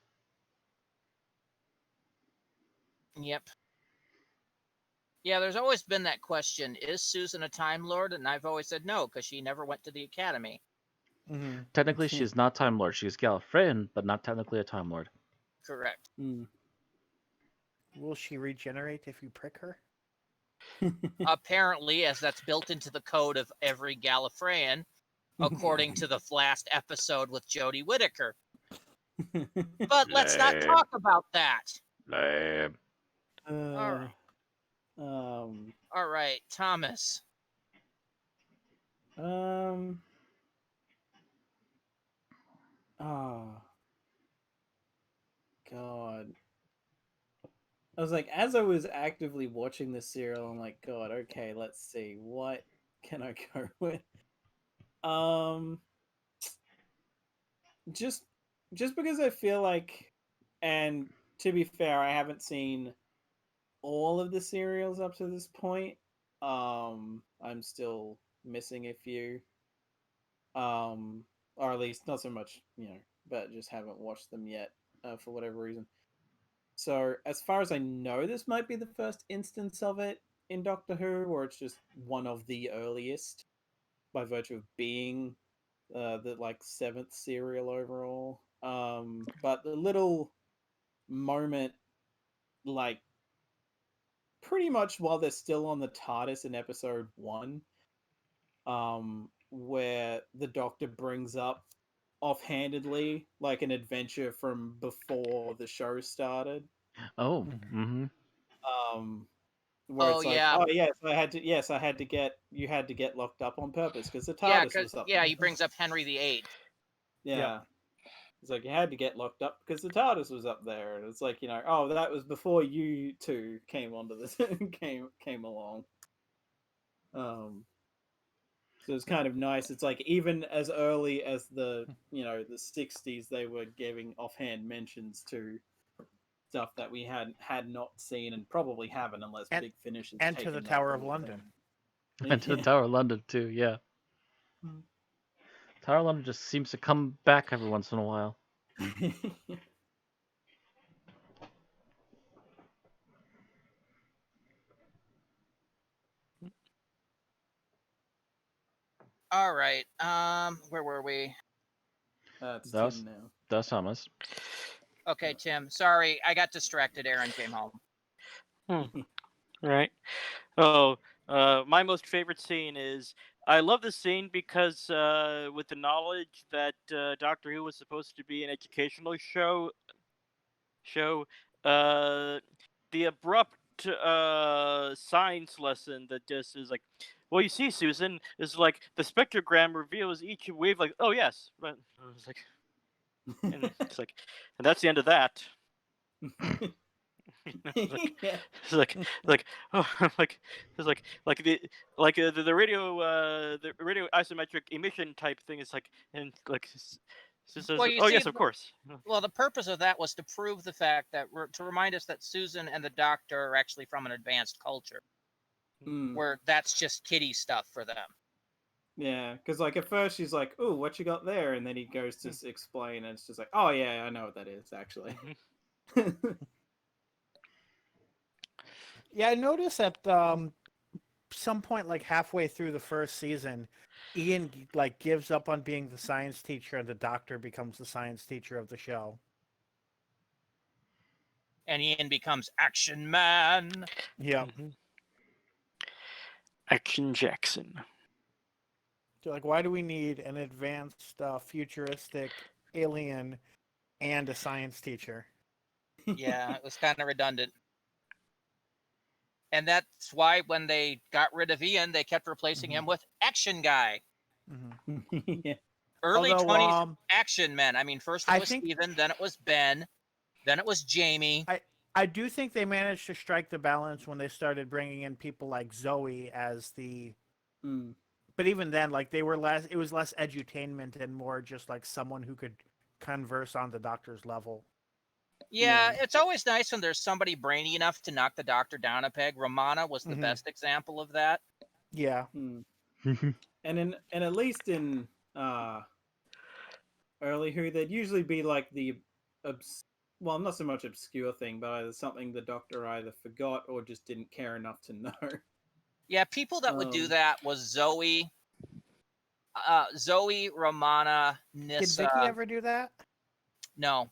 Yep. Yeah, there's always been that question, is Susan a Time Lord? And I've always said no, because she never went to the Academy. Technically, she is not Time Lord. She is Gallifreyan, but not technically a Time Lord. Correct. Will she regenerate if you prick her? Apparently, as that's built into the code of every Gallifreyan, according to the last episode with Jodie Whittaker. But let's not talk about that. All right. All right, Thomas. God. I was like, as I was actively watching this serial, I'm like, God, okay, let's see, what can I go with? Just because I feel like, and to be fair, I haven't seen all of the serials up to this point. I'm still missing a few. Or at least not so much, but just haven't watched them yet for whatever reason. So, as far as I know, this might be the first instance of it in Doctor Who, or it's just one of the earliest by virtue of being the like 7th serial overall. But the little moment, like pretty much while they're still on the TARDIS in episode 1, where the Doctor brings up offhandedly like an adventure from before the show started. Oh. Where it's like, yeah. oh yes, I had to get locked up on purpose because the TARDIS was up. Yeah, he brings up Henry VIII. Yeah. It's like you had to get locked up because the TARDIS was up there, and it's like, oh, that was before you two came onto this came along. So it's kind of nice. It's like even as early as the the 60s, they were giving offhand mentions to stuff that we had not seen and probably haven't unless Big Finish is and to the Tower of London. And to the Tower of London too, yeah. Tower of London just seems to come back every once in a while. All right. Where were we? That's Tim now. That's Thomas. Okay, Tim. Sorry, I got distracted. Aaron came home. Right. Oh, my most favorite scene is, I love this scene because with the knowledge that Doctor Who was supposed to be an educational show, show, the abrupt science lesson that just is like, well, you see, Susan, is like the spectrogram reveals each wave. Like, oh yes, but it's like, and it's like, and that's the end of that. Yeah. It's like oh it's the radio isometric emission type thing is like, and like says, Well, you oh see, yes, of course. well, the purpose of that was to prove the fact that to remind us that Susan and the Doctor are actually from an advanced culture, where that's just kiddie stuff for them. Yeah, because like at first she's like, "Ooh, what you got there?" and then he goes to explain, and it's just like, "Oh yeah, I know what that is actually." Yeah, I noticed at some point, like halfway through the first season, Ian like gives up on being the science teacher, and the Doctor becomes the science teacher of the show. And Ian becomes Action Man. Yeah. Action Jackson. So, like, why do we need an advanced, futuristic alien and a science teacher? Yeah, it was kind of redundant. And that's why when they got rid of Ian, they kept replacing him with Action Guy. Yeah. Early Although, 20s Action Men. I mean, first it I was think- Steven, then it was Ben, then it was Jamie. I do think they managed to strike the balance when they started bringing in people like Zoe as the. But even then, like they were less. It was less edutainment and more just like someone who could converse on the Doctor's level. Yeah, it's always nice when there's somebody brainy enough to knock the Doctor down a peg. Romana was the Mhm. best example of that. Yeah. And at least in early Who, there'd usually be like the well, not so much obscure thing, but either something the Doctor either forgot or just didn't care enough to know. Yeah, people that would do that was Zoe, Romana, Nissa. Did Vicky ever do that? No.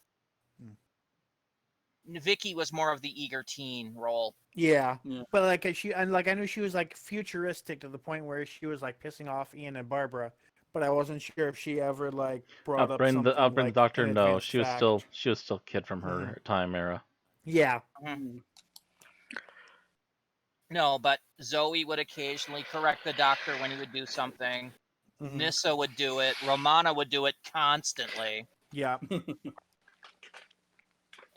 Vicky was more of the eager teen role. Yeah. But like I knew she was like futuristic to the point where she was like pissing off Ian and Barbara, but I wasn't sure if she ever like brought up something Outbrain like the Doctor. an No, advanced she was fact. still kid from her time era. Yeah. No, but Zoe would occasionally correct the Doctor when he would do something. Nissa would do it. Romana would do it constantly. Yeah.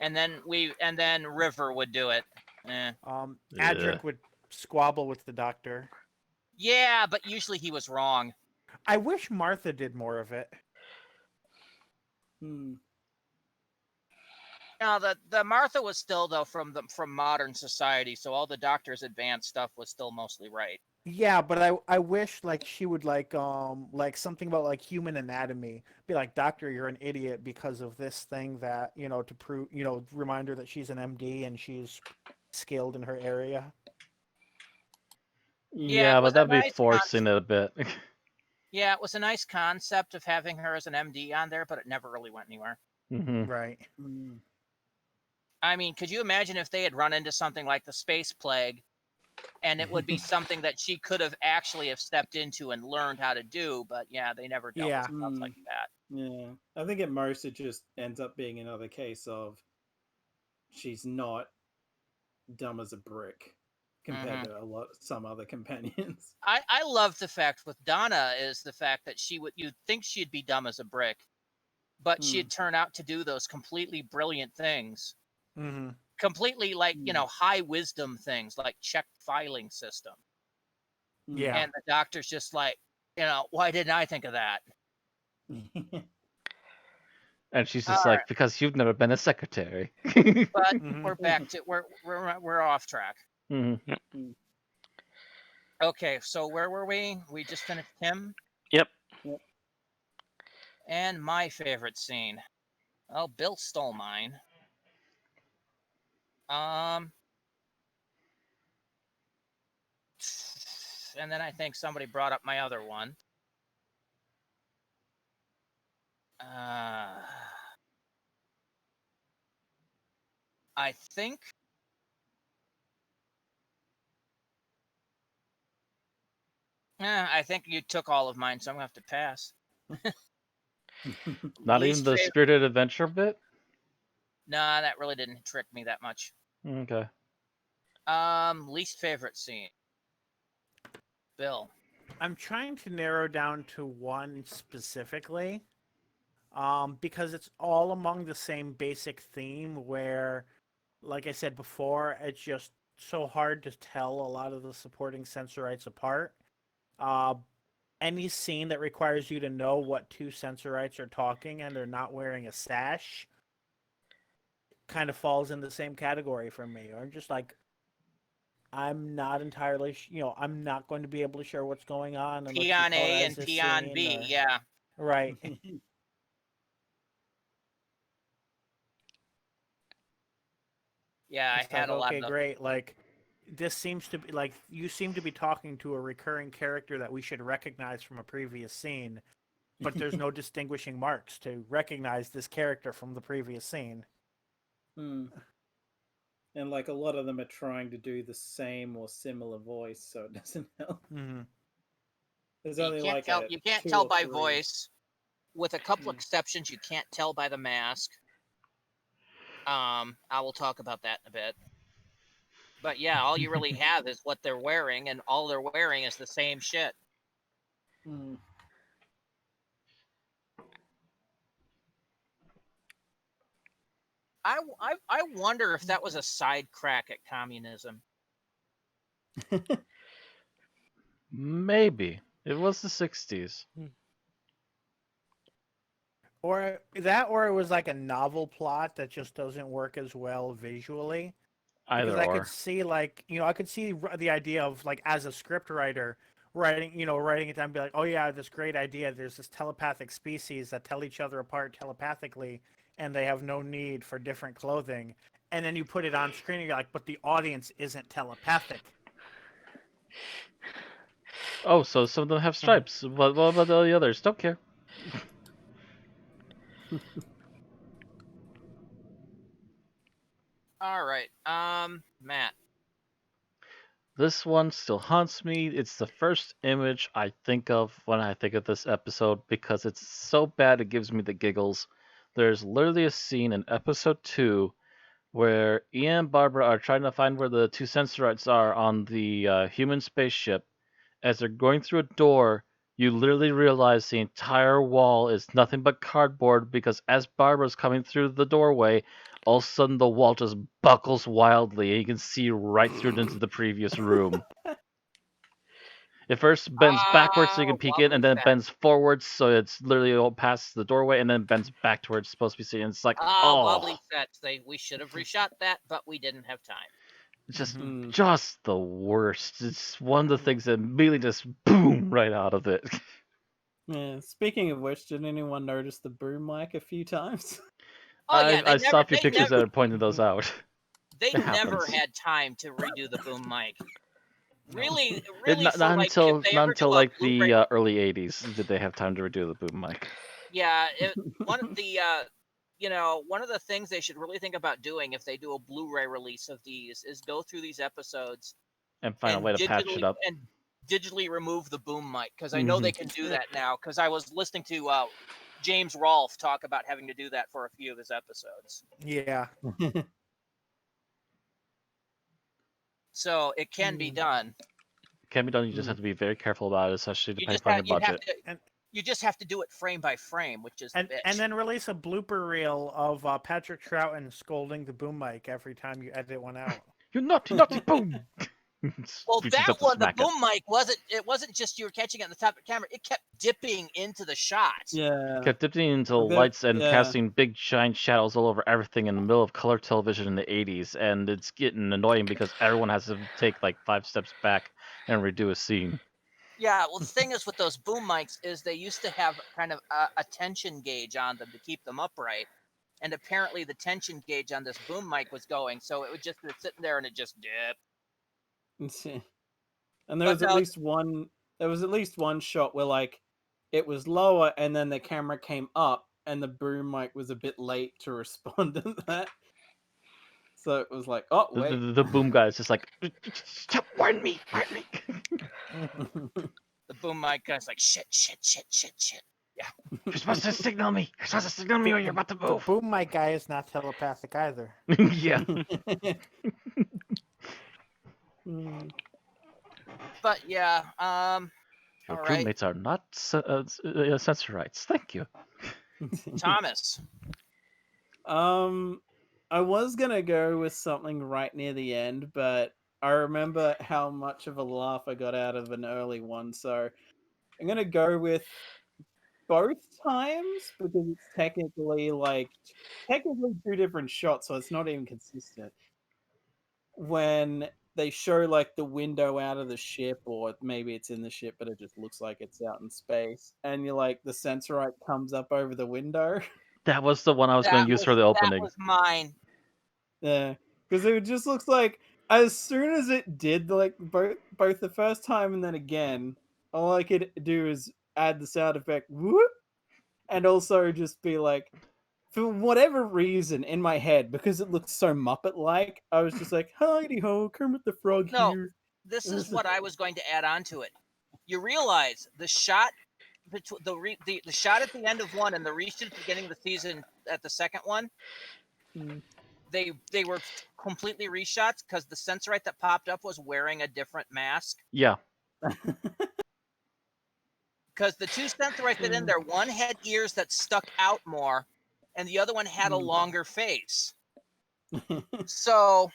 And then River would do it. Adric would squabble with the Doctor. Yeah, but usually he was wrong. I wish Martha did more of it. Now the Martha was still though from modern society, so all the Doctor's advanced stuff was still mostly right. Yeah, but I wish like she would like something about like human anatomy. Be like, Doctor, you're an idiot because of this thing that, to prove, remind her that she's an MD and she's skilled in her area. Yeah, but that'd be forcing it a bit. Yeah, it was a nice concept of having her as an MD on there, but it never really went anywhere. Right. I mean, could you imagine if they had run into something like the space plague, and it would be something that she could have actually have stepped into and learned how to do, but yeah, they never dealt with stuff like that. Yeah, I think at most it just ends up being another case of she's not dumb as a brick compared to some other companions. I love the fact with Donna is the fact that you'd think she'd be dumb as a brick, but she'd turn out to do those completely brilliant things. Completely like, high wisdom things like check filing system. Yeah. And the Doctor's just like, why didn't I think of that? And she's just like, because you've never been a secretary. But we're back to we're off track. Okay, so where were we? We just finished him. Yep. And my favorite scene. Oh, Bill stole mine. And then I think somebody brought up my other one. I think you took all of mine, so I'm gonna have to pass. Not even the spirited adventure bit? Nah, that really didn't trick me that much. Okay. Least favorite scene. Bill. I'm trying to narrow down to one specifically, because it's all among the same basic theme where, like I said before, it's just so hard to tell a lot of the supporting Sensorites apart. Any scene that requires you to know what two Sensorites are talking and they're not wearing a sash kind of falls in the same category for me. Or just like, I'm not entirely, I'm not going to be able to share what's going on. P on A and P on B, yeah. Right. Yeah, I had a lot of... Okay, great. Like, this seems to be, like, you seem to be talking to a recurring character that we should recognize from a previous scene, but there's no distinguishing marks to recognize this character from the previous scene. And like a lot of them are trying to do the same or similar voice, so it doesn't help. Mm-hmm. There's only you can't tell by voice. With a couple exceptions, you can't tell by the mask. I will talk about that in a bit. But yeah, all you really have is what they're wearing, and all they're wearing is the same shit. I wonder if that was a side crack at communism. Maybe. It was the 60s. Or that, or it was like a novel plot that just doesn't work as well visually. Either because or. I could see, like, I could see the idea of, like, as a script writer, writing it down and be like, oh yeah, this great idea. There's this telepathic species that tell each other apart telepathically, and they have no need for different clothing. And then you put it on screen and you're like, but the audience isn't telepathic. Oh, so some of them have stripes. What about the others? Don't care. All right. Matt. This one still haunts me. It's the first image I think of when I think of this episode because it's so bad it gives me the giggles. There's literally a scene in episode 2 where Ian and Barbara are trying to find where the two Sensorites are on the human spaceship. As they're going through a door, you literally realize the entire wall is nothing but cardboard because as Barbara's coming through the doorway, all of a sudden the wall just buckles wildly and you can see right through it into the previous room. It first bends backwards so you can peek in, and then it bends forwards so it's literally all past the doorway, and then bends back to where it's supposed to be seen. It's like, wobbly sets. We should have reshot that, but we didn't have time. Just the worst. It's one of the things that immediately just boom right out of it. Yeah. Speaking of which, did anyone notice the boom mic a few times? Oh yeah, I saw a few pictures that are pointing those out. They never had time to redo the boom mic. Really, not until like the early '80s did they have time to redo the boom mic. Yeah, one of the one of the things they should really think about doing if they do a Blu-ray release of these is go through these episodes and find a way to patch it up and digitally remove the boom mic, because I know they can do that now. Because I was listening to James Rolfe talk about having to do that for a few of his episodes. Yeah. So it can be done. It can be done. You just have to be very careful about it, especially depending on your budget. You just have to do it frame by frame, which is and then release a blooper reel of Patrick Troughton scolding the boom mic every time you edit one out. You naughty boom! Well, that one, the boom mic wasn't just you were catching it on the top of the camera. It kept dipping into the shots. Yeah. Kept dipping into lights and casting big giant shadows all over everything in the middle of color television in the 80s, and it's getting annoying because everyone has to take like 5 steps back and redo a scene. Yeah, well, the thing is with those boom mics is they used to have kind of a tension gauge on them to keep them upright, and apparently the tension gauge on this boom mic was going, so it would just be sitting there and it just dipped. And there was at least one shot where like it was lower and then the camera came up and the boom mic was a bit late to respond to that. So it was like, oh wait. The boom guy is just like, warn me. The boom mic guy's like, shit. You're supposed to signal me. You're supposed to signal me when you're about to The move. boom mic guy is not telepathic either. Yeah. But yeah, Your all right, crewmates are not Sensorites. Thank you. Thomas. I was gonna go with something right near the end, but I remember how much of a laugh I got out of an early one, so I'm gonna go with both times because it's technically two different shots, so it's not even consistent. When they show like the window out of the ship, or maybe it's in the ship, but it just looks like it's out in space, and you're like the sensorite comes up over the window. That was the one I was going to use for the That opening. was mine. Yeah, because it just looks like as soon as it did, like both the first time and then again, all I could do is add the sound effect whoop, and also just be like, for whatever reason in my head, because it looked so Muppet-like, I was just like, "Hidey ho, Kermit the Frog No, here." this is what I was going to add on to it. You realize the shot between the shot at the end of one and the reshoot at the beginning of the season at the second one, they were completely reshots because the Sensorite that popped up was wearing a different mask. Yeah. Because the two Sensorites that in there, one had ears that stuck out more, and the other one had a longer face. So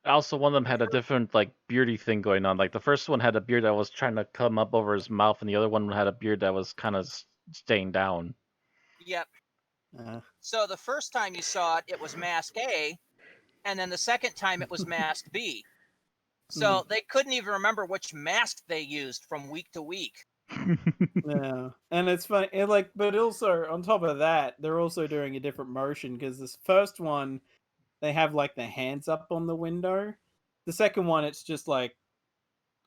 Also, one of them had a different like beardy thing going on. Like the first one had a beard that was trying to come up over his mouth, and the other one had a beard that was kind of staying down. Yep. So the first time you saw it, it was mask A, and then the second time it was mask B. So they couldn't even remember which mask they used from week to week. Yeah, and it's funny. But also on top of that, they're also doing a different motion because this first one, they have like the hands up on the window. The second one, it's just like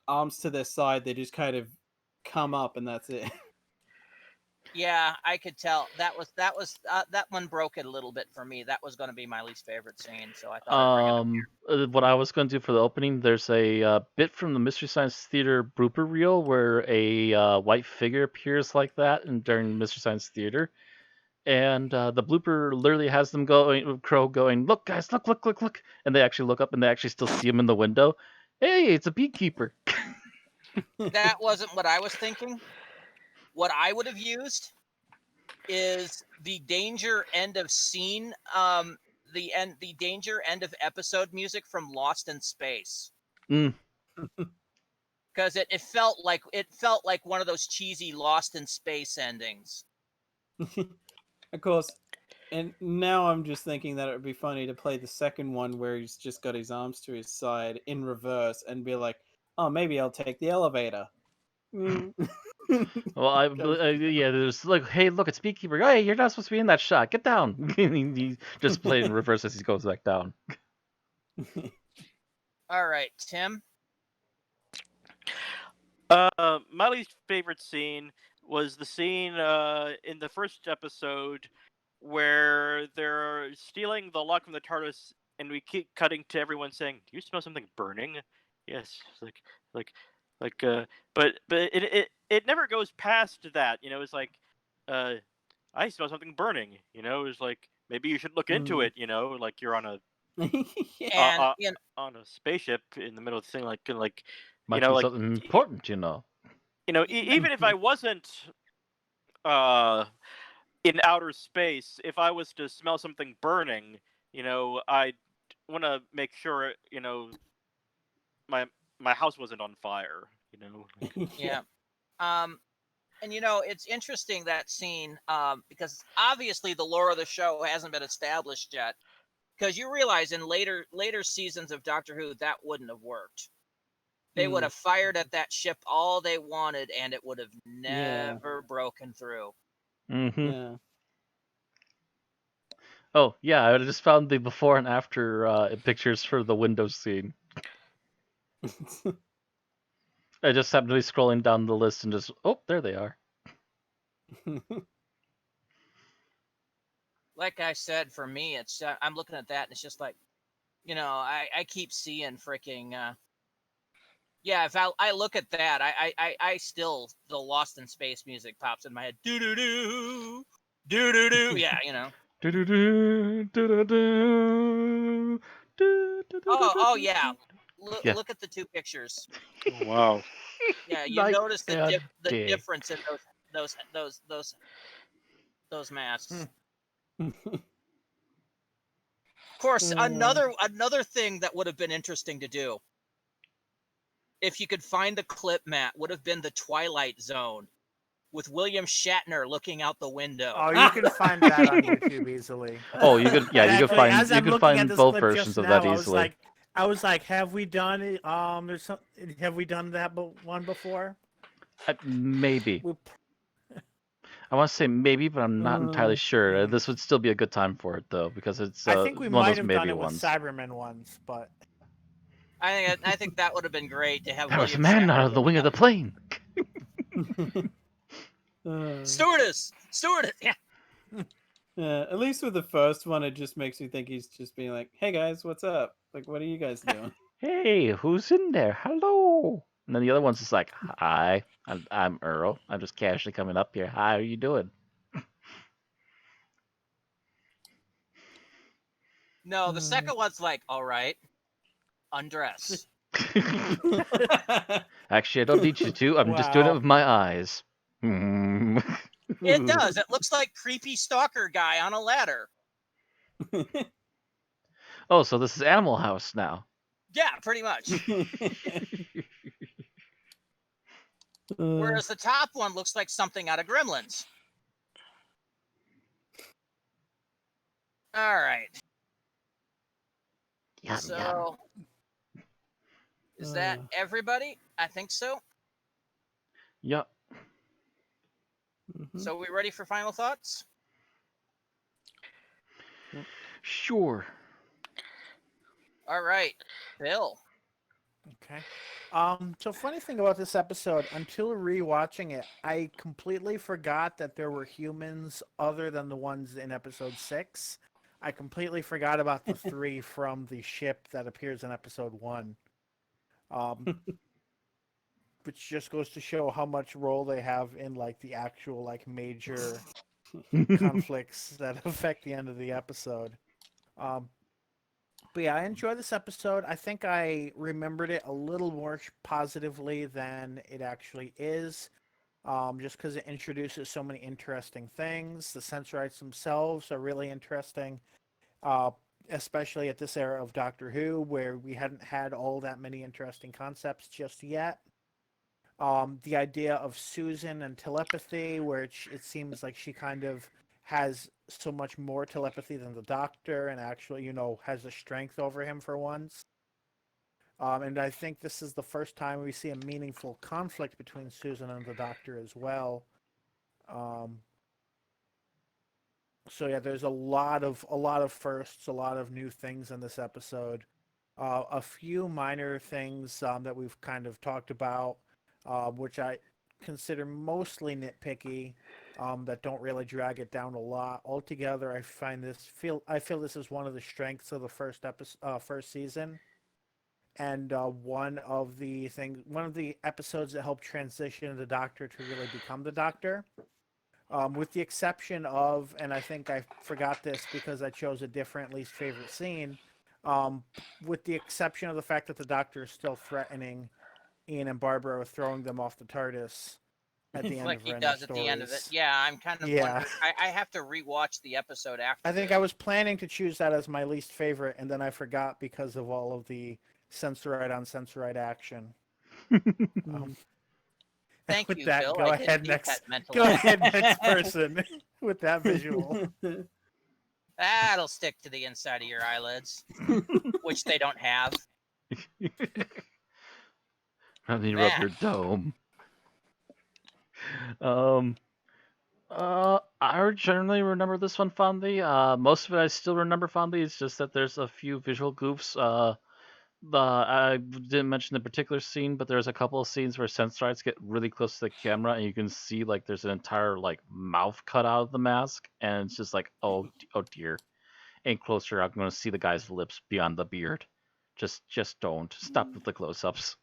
arms to their side. They just kind of come up, and that's it. Yeah, I could tell that one broke it a little bit for me. That was going to be my least favorite scene, so I thought I'd bring it up. What I was going to do for the opening, there's a bit from the Mystery Science Theater blooper reel where a white figure appears like that during Mystery Science Theater, and the blooper literally has them Crow going, "Look, guys, look," and they actually look up and they actually still see him in the window. Hey, it's a beekeeper. That wasn't what I was thinking. What I would have used is the danger end of scene, the danger end of episode music from Lost in Space. Because it felt like one of those cheesy Lost in Space endings. Of course, and now I'm just thinking that it would be funny to play the second one where he's just got his arms to his side in reverse and be like, "Oh, maybe I'll take the elevator." Well, yeah, there's like, hey, look, it's beekeeper. Hey, you're not supposed to be in that shot. Get down. He just played in reverse as he goes back down. All right, Tim. My least favorite scene was the scene in the first episode where they're stealing the lock from the TARDIS, and we keep cutting to everyone saying, "Do you smell something burning?" Yes, but it never goes past that. You know, it's like, I smell something burning. You know, it's like maybe you should look into it. You know, like you're on a on a spaceship in the middle of the thing, like Might be something important, you know. You know, even if I wasn't in outer space, if I was to smell something burning, you know, I'd want to make sure, you know, my house wasn't on fire, you know. Yeah. And you know, it's interesting that scene because obviously the lore of the show hasn't been established yet. Because you realize in later seasons of Doctor Who that wouldn't have worked. They would have fired at that ship all they wanted, and it would have never broken through. Yeah. Oh yeah, I just found the before and after pictures for the Windows scene. I just happened to be scrolling down the list and just, oh, there they are. Like I said, for me, it's I'm looking at that and it's just like, you know, I keep seeing freaking Yeah, if I look at that, I still, the Lost in Space music pops in my head. Do do do, do do do. Yeah, you know. Oh yeah. Yeah. Look at the two pictures. Wow. Yeah, you Night notice and the day. difference in those masks. Of course, another thing that would have been interesting to do, if you could find the clip, Matt, would have been the Twilight Zone with William Shatner looking out the window. Oh, you can find that on YouTube easily. Oh, you could, yeah, And you could actually, find, as you I'm could looking at find this both clip versions just of now, that easily. I was like, have we done it? Have we done that one before? Maybe. I want to say maybe, but I'm not entirely sure. This would still be a good time for it though, because it's I think we one of might those have maybe done it with ones. Cybermen ones, but I think that would have been great to have There was a William man Shatner out of the wing of the plane. Stewardess, yeah. At least with the first one, it just makes me think he's just being like, "Hey guys, what's up? Like, what are you guys doing?" Hey, who's in there? Hello. And then the other one's just like, hi, I'm Earl. I'm just casually coming up here. Hi, how are you doing? No, the second one's like, all right, undress. Actually, I don't need you to. I'm just doing it Wow. with my eyes. It does. It looks like creepy stalker guy on a ladder. Oh, so this is Animal House now. Yeah, pretty much. Whereas the top one looks like something out of Gremlins. All right. Yum, So, is that everybody? I think so. Yep. So, we ready for final thoughts? Sure. All right, Bill. Okay. So funny thing about this episode, until rewatching it, I completely forgot that there were humans other than the ones in episode 6. I completely forgot about the 3 from the ship that appears in episode 1. Which just goes to show how much role they have in like the actual like major conflicts that affect the end of the episode. But yeah, I enjoyed this episode. I think I remembered it a little more positively than it actually is, just because it introduces so many interesting things. The Sensorites themselves are really interesting, especially at this era of Doctor Who, where we hadn't had all that many interesting concepts just yet. The idea of Susan and telepathy, where it seems like she kind of has so much more telepathy than the Doctor and actually, has a strength over him for once. And I think this is the first time we see a meaningful conflict between Susan and the Doctor as well. So yeah, there's a lot of firsts, a lot of new things in this episode. A few minor things that we've kind of talked about, which I consider mostly nitpicky, that don't really drag it down a lot. Altogether, I feel this is one of the strengths of the first season, and one of the episodes that helped transition the Doctor to really become the Doctor. With the exception of, and I think I forgot this because I chose a different least favorite scene, with the exception of the fact that the Doctor is still threatening Ian and Barbara with throwing them off the TARDIS at the end Like of he Random does Stories. at the end of it. Yeah, I'm kind of wondering. I have to rewatch the episode after. I think I was planning to choose that as my least favorite, and then I forgot because of all of the Sensorite on Sensorite action. Thank with you, that, Bill. Go ahead next person with that visual. That'll stick to the inside of your eyelids, which they don't have. I mean, rub your dome. I generally remember this one fondly. Most of it I still remember fondly. It's just that there's a few visual goofs. I didn't mention the particular scene, but there's a couple of scenes where Sensorites get really close to the camera, and you can see like there's an entire like mouth cut out of the mask, and it's just like, oh dear. And closer, I'm going to see the guy's lips beyond the beard. Just don't stop with the close-ups.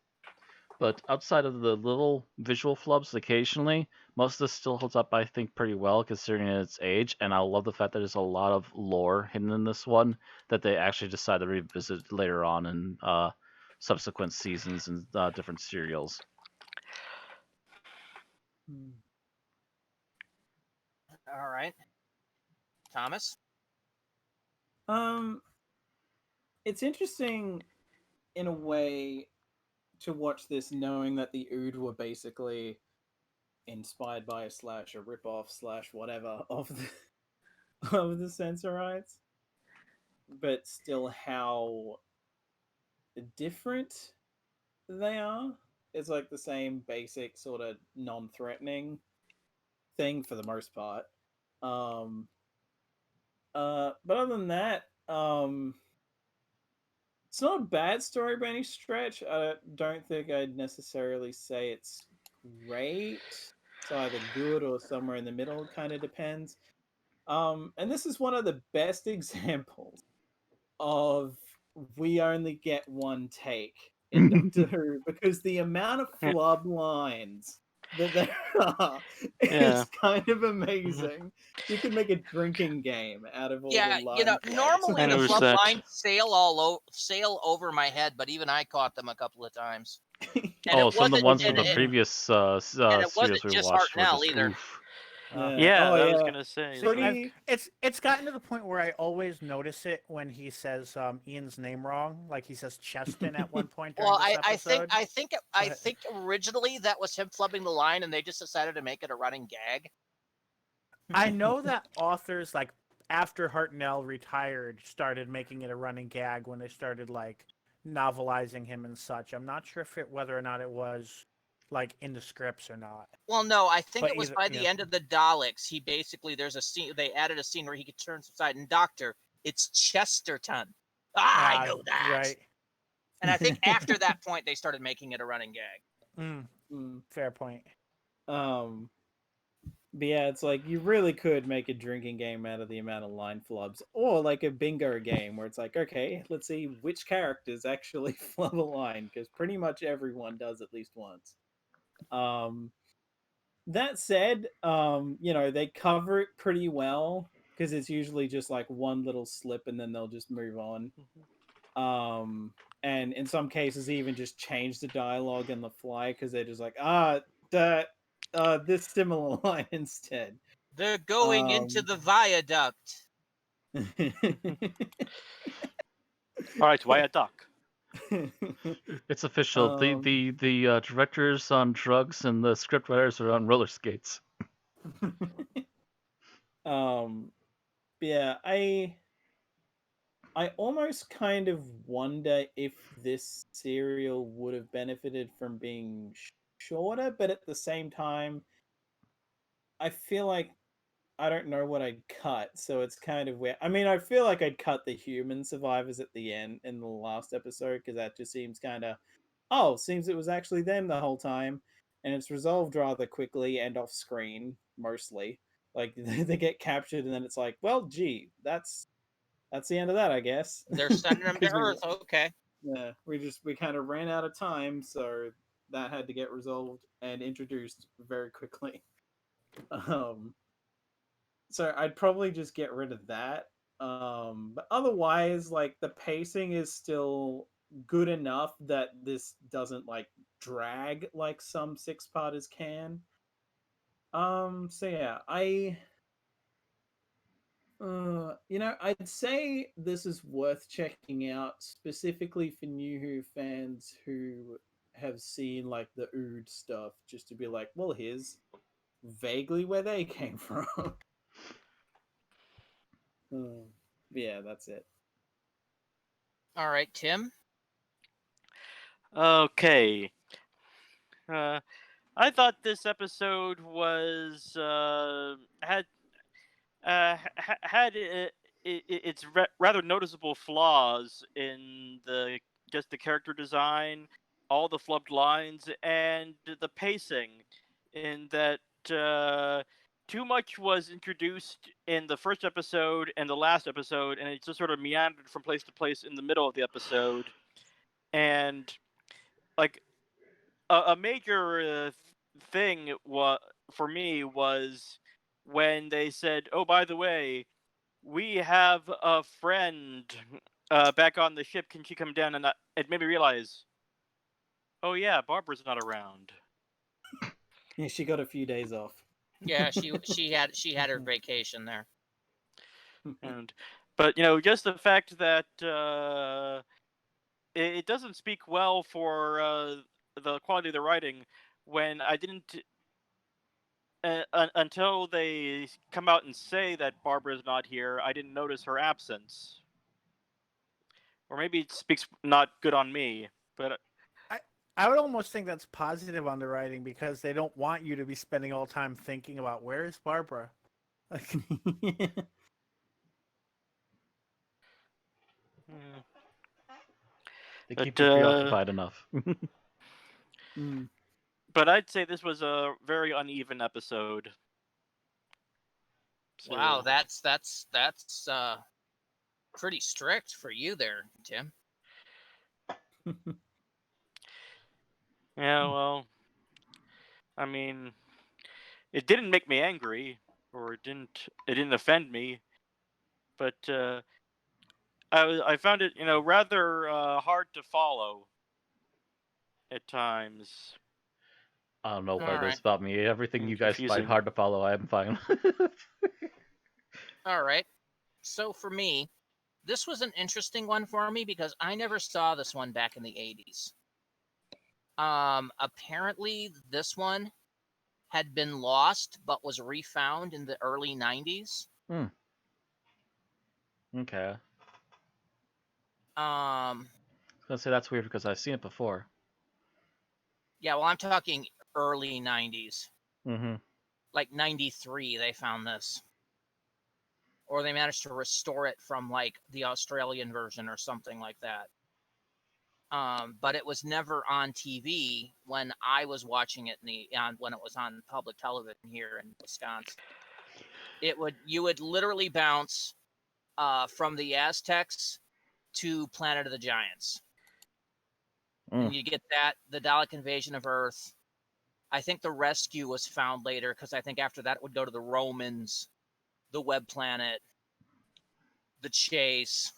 But outside of the little visual flubs occasionally, most of this still holds up, I think, pretty well considering its age. And I love the fact that there's a lot of lore hidden in this one that they actually decide to revisit later on in subsequent seasons and different serials. All right. Thomas? It's interesting in a way to watch this knowing that the Ood were basically inspired by / a rip-off / whatever of the Sensorites, but still how different they are. It's like the same basic sort of non-threatening thing for the most part. But other than that, it's not a bad story by any stretch. I don't think I'd necessarily say it's great. It's either good or somewhere in the middle. It kind of depends. And this is one of the best examples of we only get one take in Doctor Who, because the amount of flub lines that there are is kind of amazing. You could make a drinking game out of all the lines. Normally the flub lines sail over my head, but even I caught them a couple of times. And some of the ones from the previous series we just watched were Hartnell just either. oof. I was gonna say. It's gotten to the point where I always notice it when he says Ian's name wrong. Like he says Cheston at one point. Well, I think originally that was him flubbing the line, and they just decided to make it a running gag. I know that authors, like after Hartnell retired, started making it a running gag when they started like novelizing him and such. I'm not sure whether or not it was like in the scripts or not. Well, no, I think it was by the end of the Daleks. He basically, there's a scene, they added a scene where he could turn aside, and Doctor, it's Chesterton. I know that. Right. And I think after that point, they started making it a running gag. Fair point. But yeah, it's like you really could make a drinking game out of the amount of line flubs, or like a bingo game where it's like, okay, let's see which characters actually flub a line, because pretty much everyone does at least once. That said, they cover it pretty well, because it's usually just like one little slip and then they'll just move on. And in some cases even just change the dialogue on the fly, because they're just like, this similar line instead. They're going into the viaduct. All right, viaduct. It's official. The directors on drugs and the scriptwriters are on roller skates. Yeah, I almost kind of wonder if this serial would have benefited from being shorter, but at the same time, I feel like I don't know what I'd cut, so it's kind of weird. I mean, I feel like I'd cut the human survivors at the end in the last episode, because that just seems kind of, seems it was actually them the whole time, and it's resolved rather quickly and off screen, mostly. Like, they get captured, and then it's like, well, gee, that's the end of that, I guess. They're sending them to Earth, okay. Yeah, we kind of ran out of time, so that had to get resolved and introduced very quickly. So I'd probably just get rid of that. But otherwise, like, the pacing is still good enough that this doesn't like drag like some 6-parters can. So yeah, I'd say this is worth checking out, specifically for New Who fans who have seen like the Ood stuff, just to be like, well, here's vaguely where they came from. Yeah, that's it. All right, Tim. Okay. I thought this episode was had its rather noticeable flaws in the character design, all the flubbed lines, and the pacing. In that too much was introduced in the first episode and the last episode, and it just sort of meandered from place to place in the middle of the episode. And like a major thing for me was when they said, "Oh, by the way, we have a friend back on the ship. Can she come down?" And it made me realize, oh yeah, Barbara's not around. Yeah, she got a few days off. Yeah, she had her vacation there. But just the fact that it doesn't speak well for the quality of the writing when I didn't until they come out and say that Barbara's not here. I didn't notice her absence, or maybe it speaks not good on me. But I would almost think that's positive on the writing because they don't want you to be spending all time thinking about where is Barbara. They keep you preoccupied enough. But I'd say this was a very uneven episode. So... Wow, that's pretty strict for you there, Tim. Yeah, well, I mean, it didn't make me angry, or it didn't offend me, but I found it rather hard to follow at times. I don't know what it is about me. Everything you guys find hard to follow, I'm fine. All right. So for me, this was an interesting one for me because I never saw this one back in the 80s. Apparently this one had been lost but was refound in the early 90s. Okay. I was gonna say that's weird because I've seen it before. Yeah, well, I'm talking early 90s. Mm-hmm. Like 93, they found this. Or they managed to restore it from like the Australian version or something like that. But it was never on TV when I was watching it when it was on public television here in Wisconsin. You would literally bounce from the Aztecs to Planet of the Giants. And you get the Dalek invasion of Earth. I think the Rescue was found later because I think after that it would go to the Romans, the Web Planet, the Chase.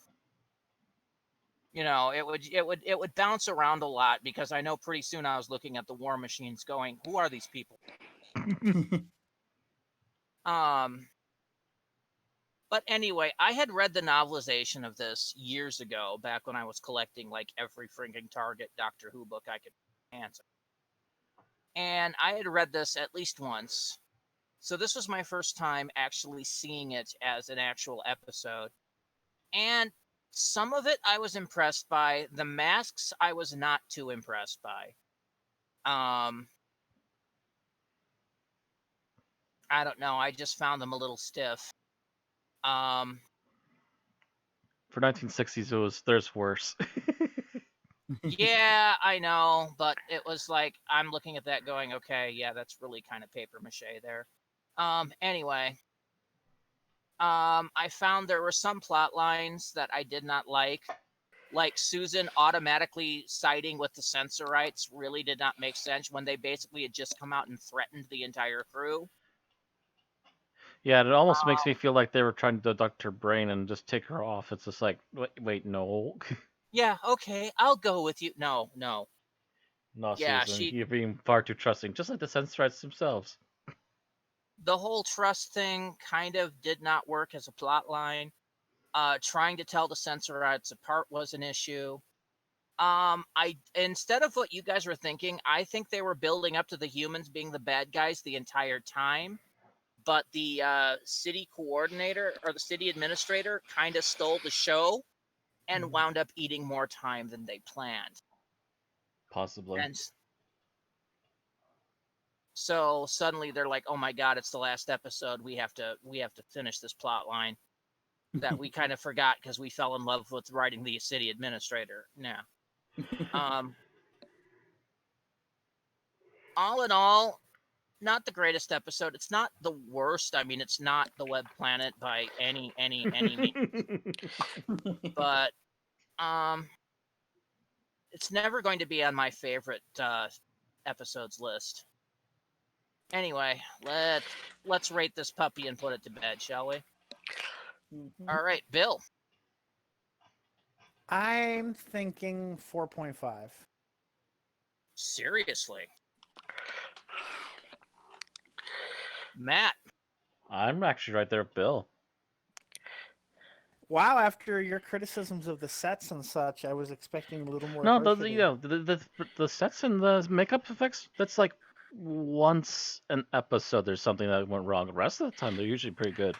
It would bounce around a lot because I know pretty soon I was looking at the War Machines going, who are these people? But anyway, I had read the novelization of this years ago, back when I was collecting like every freaking Target Doctor Who book I could answer. And I had read this at least once. So this was my first time actually seeing it as an actual episode. And some of it I was impressed by. The masks I was not too impressed by. I don't know. I just found them a little stiff. For 1960s, there's worse. Yeah, I know, but it was like I'm looking at that going, okay, yeah, that's really kind of paper mache there. Anyway, I found there were some plot lines that I did not like Susan automatically siding with the Sensorites really did not make sense when they basically had just come out and threatened the entire crew. Yeah, it almost makes me feel like they were trying to deduct her brain and just take her off. It's just like, wait, no. Yeah, okay, I'll go with you. No. No, yeah, Susan, you're being far too trusting, just like the Sensorites themselves. The whole trust thing kind of did not work as a plot line. Trying to tell the Sensorites apart was an issue. Instead of what you guys were thinking, I think they were building up to the humans being the bad guys the entire time. But the city coordinator or the city administrator kind of stole the show and wound up eating more time than they planned. Possibly. And so suddenly they're like, "Oh my God, it's the last episode. We have to finish this plot line that we kind of forgot because we fell in love with writing the city administrator." Yeah. All in all, not the greatest episode. It's not the worst. I mean, it's not the Web Planet by any means. But it's never going to be on my favorite episodes list. Anyway, let's rate this puppy and put it to bed, shall we? Mhm. All right, Bill. I'm thinking 4.5. Seriously. Matt. I'm actually right there with Bill. Wow, after your criticisms of the sets and such, I was expecting a little more. No, harshity. the sets and the makeup effects, that's like once an episode there's something that went wrong. The rest of the time they're usually pretty good.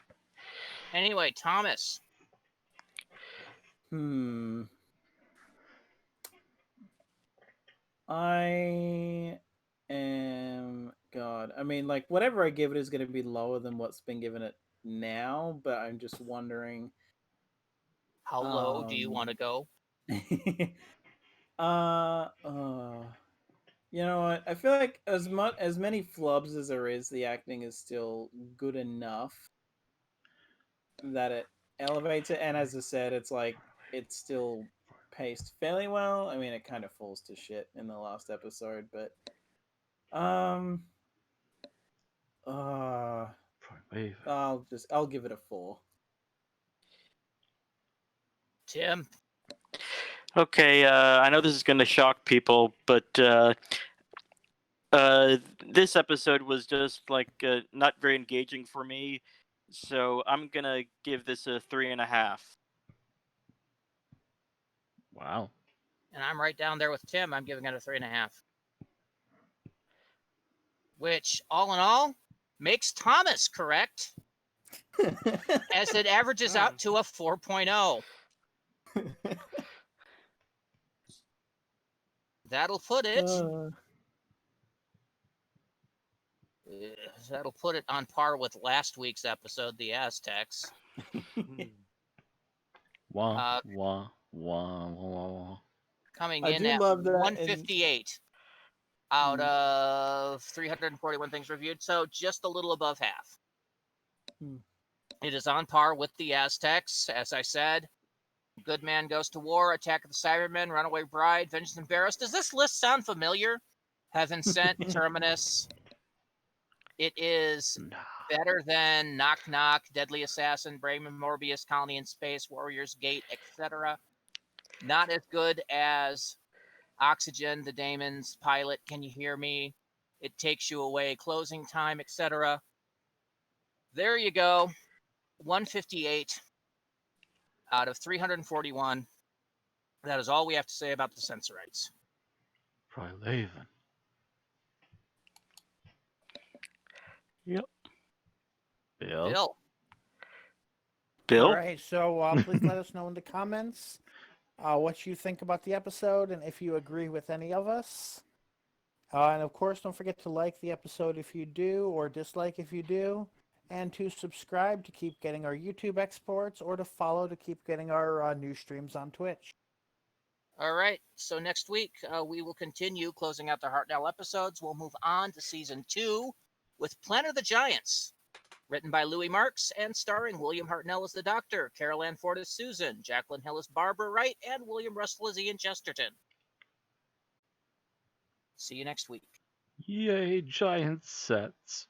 Anyway, Thomas. I am God. I mean, like whatever I give it is going to be lower than what's been given it now, but I'm just wondering How low do you want to go? You know what? I feel like as many flubs as there is, the acting is still good enough that it elevates it. And as I said, it's like it's still paced fairly well. I mean, it kind of falls to shit in the last episode, but I'll give it a 4. Tim. Okay, I know this is going to shock people, but this episode was just like not very engaging for me, so I'm gonna give this a 3.5. Wow. And I'm right down there with Tim. I'm giving it a 3.5. Which, all in all, makes Thomas correct, as it averages out to a 4.0. That'll put it. That'll put it on par with last week's episode, The Aztecs. Wah, wah, wah, wah. Coming I in do at love that 158 out of 341 things reviewed, so just a little above half. It is on par with The Aztecs, as I said. Good Man Goes to War, Attack of the Cybermen, Runaway Bride, Vengeance and Barrows. Does this list sound familiar? Heaven Sent, Terminus. It is better than Knock Knock, Deadly Assassin, Brayman Morbius, Colony in Space, Warriors Gate, etc. Not as good as Oxygen, The Daemons, Pilot, Can You Hear Me? It Takes You Away, Closing Time, etc. There you go. 158 out of 341. That is all we have to say about the Sensorites. Probably Yep. Bill. All right, so please let us know in the comments what you think about the episode and if you agree with any of us. And of course, don't forget to like the episode if you do, or dislike if you do, and to subscribe to keep getting our YouTube exports, or to follow to keep getting our new streams on Twitch. All right, so next week we will continue closing out the Hartnell episodes. We'll move on to Season 2 with Planet of the Giants, written by Louis Marks and starring William Hartnell as the Doctor, Carol Ann Ford as Susan, Jacqueline Hill as Barbara Wright, and William Russell as Ian Chesterton. See you next week. Yay, giant sets.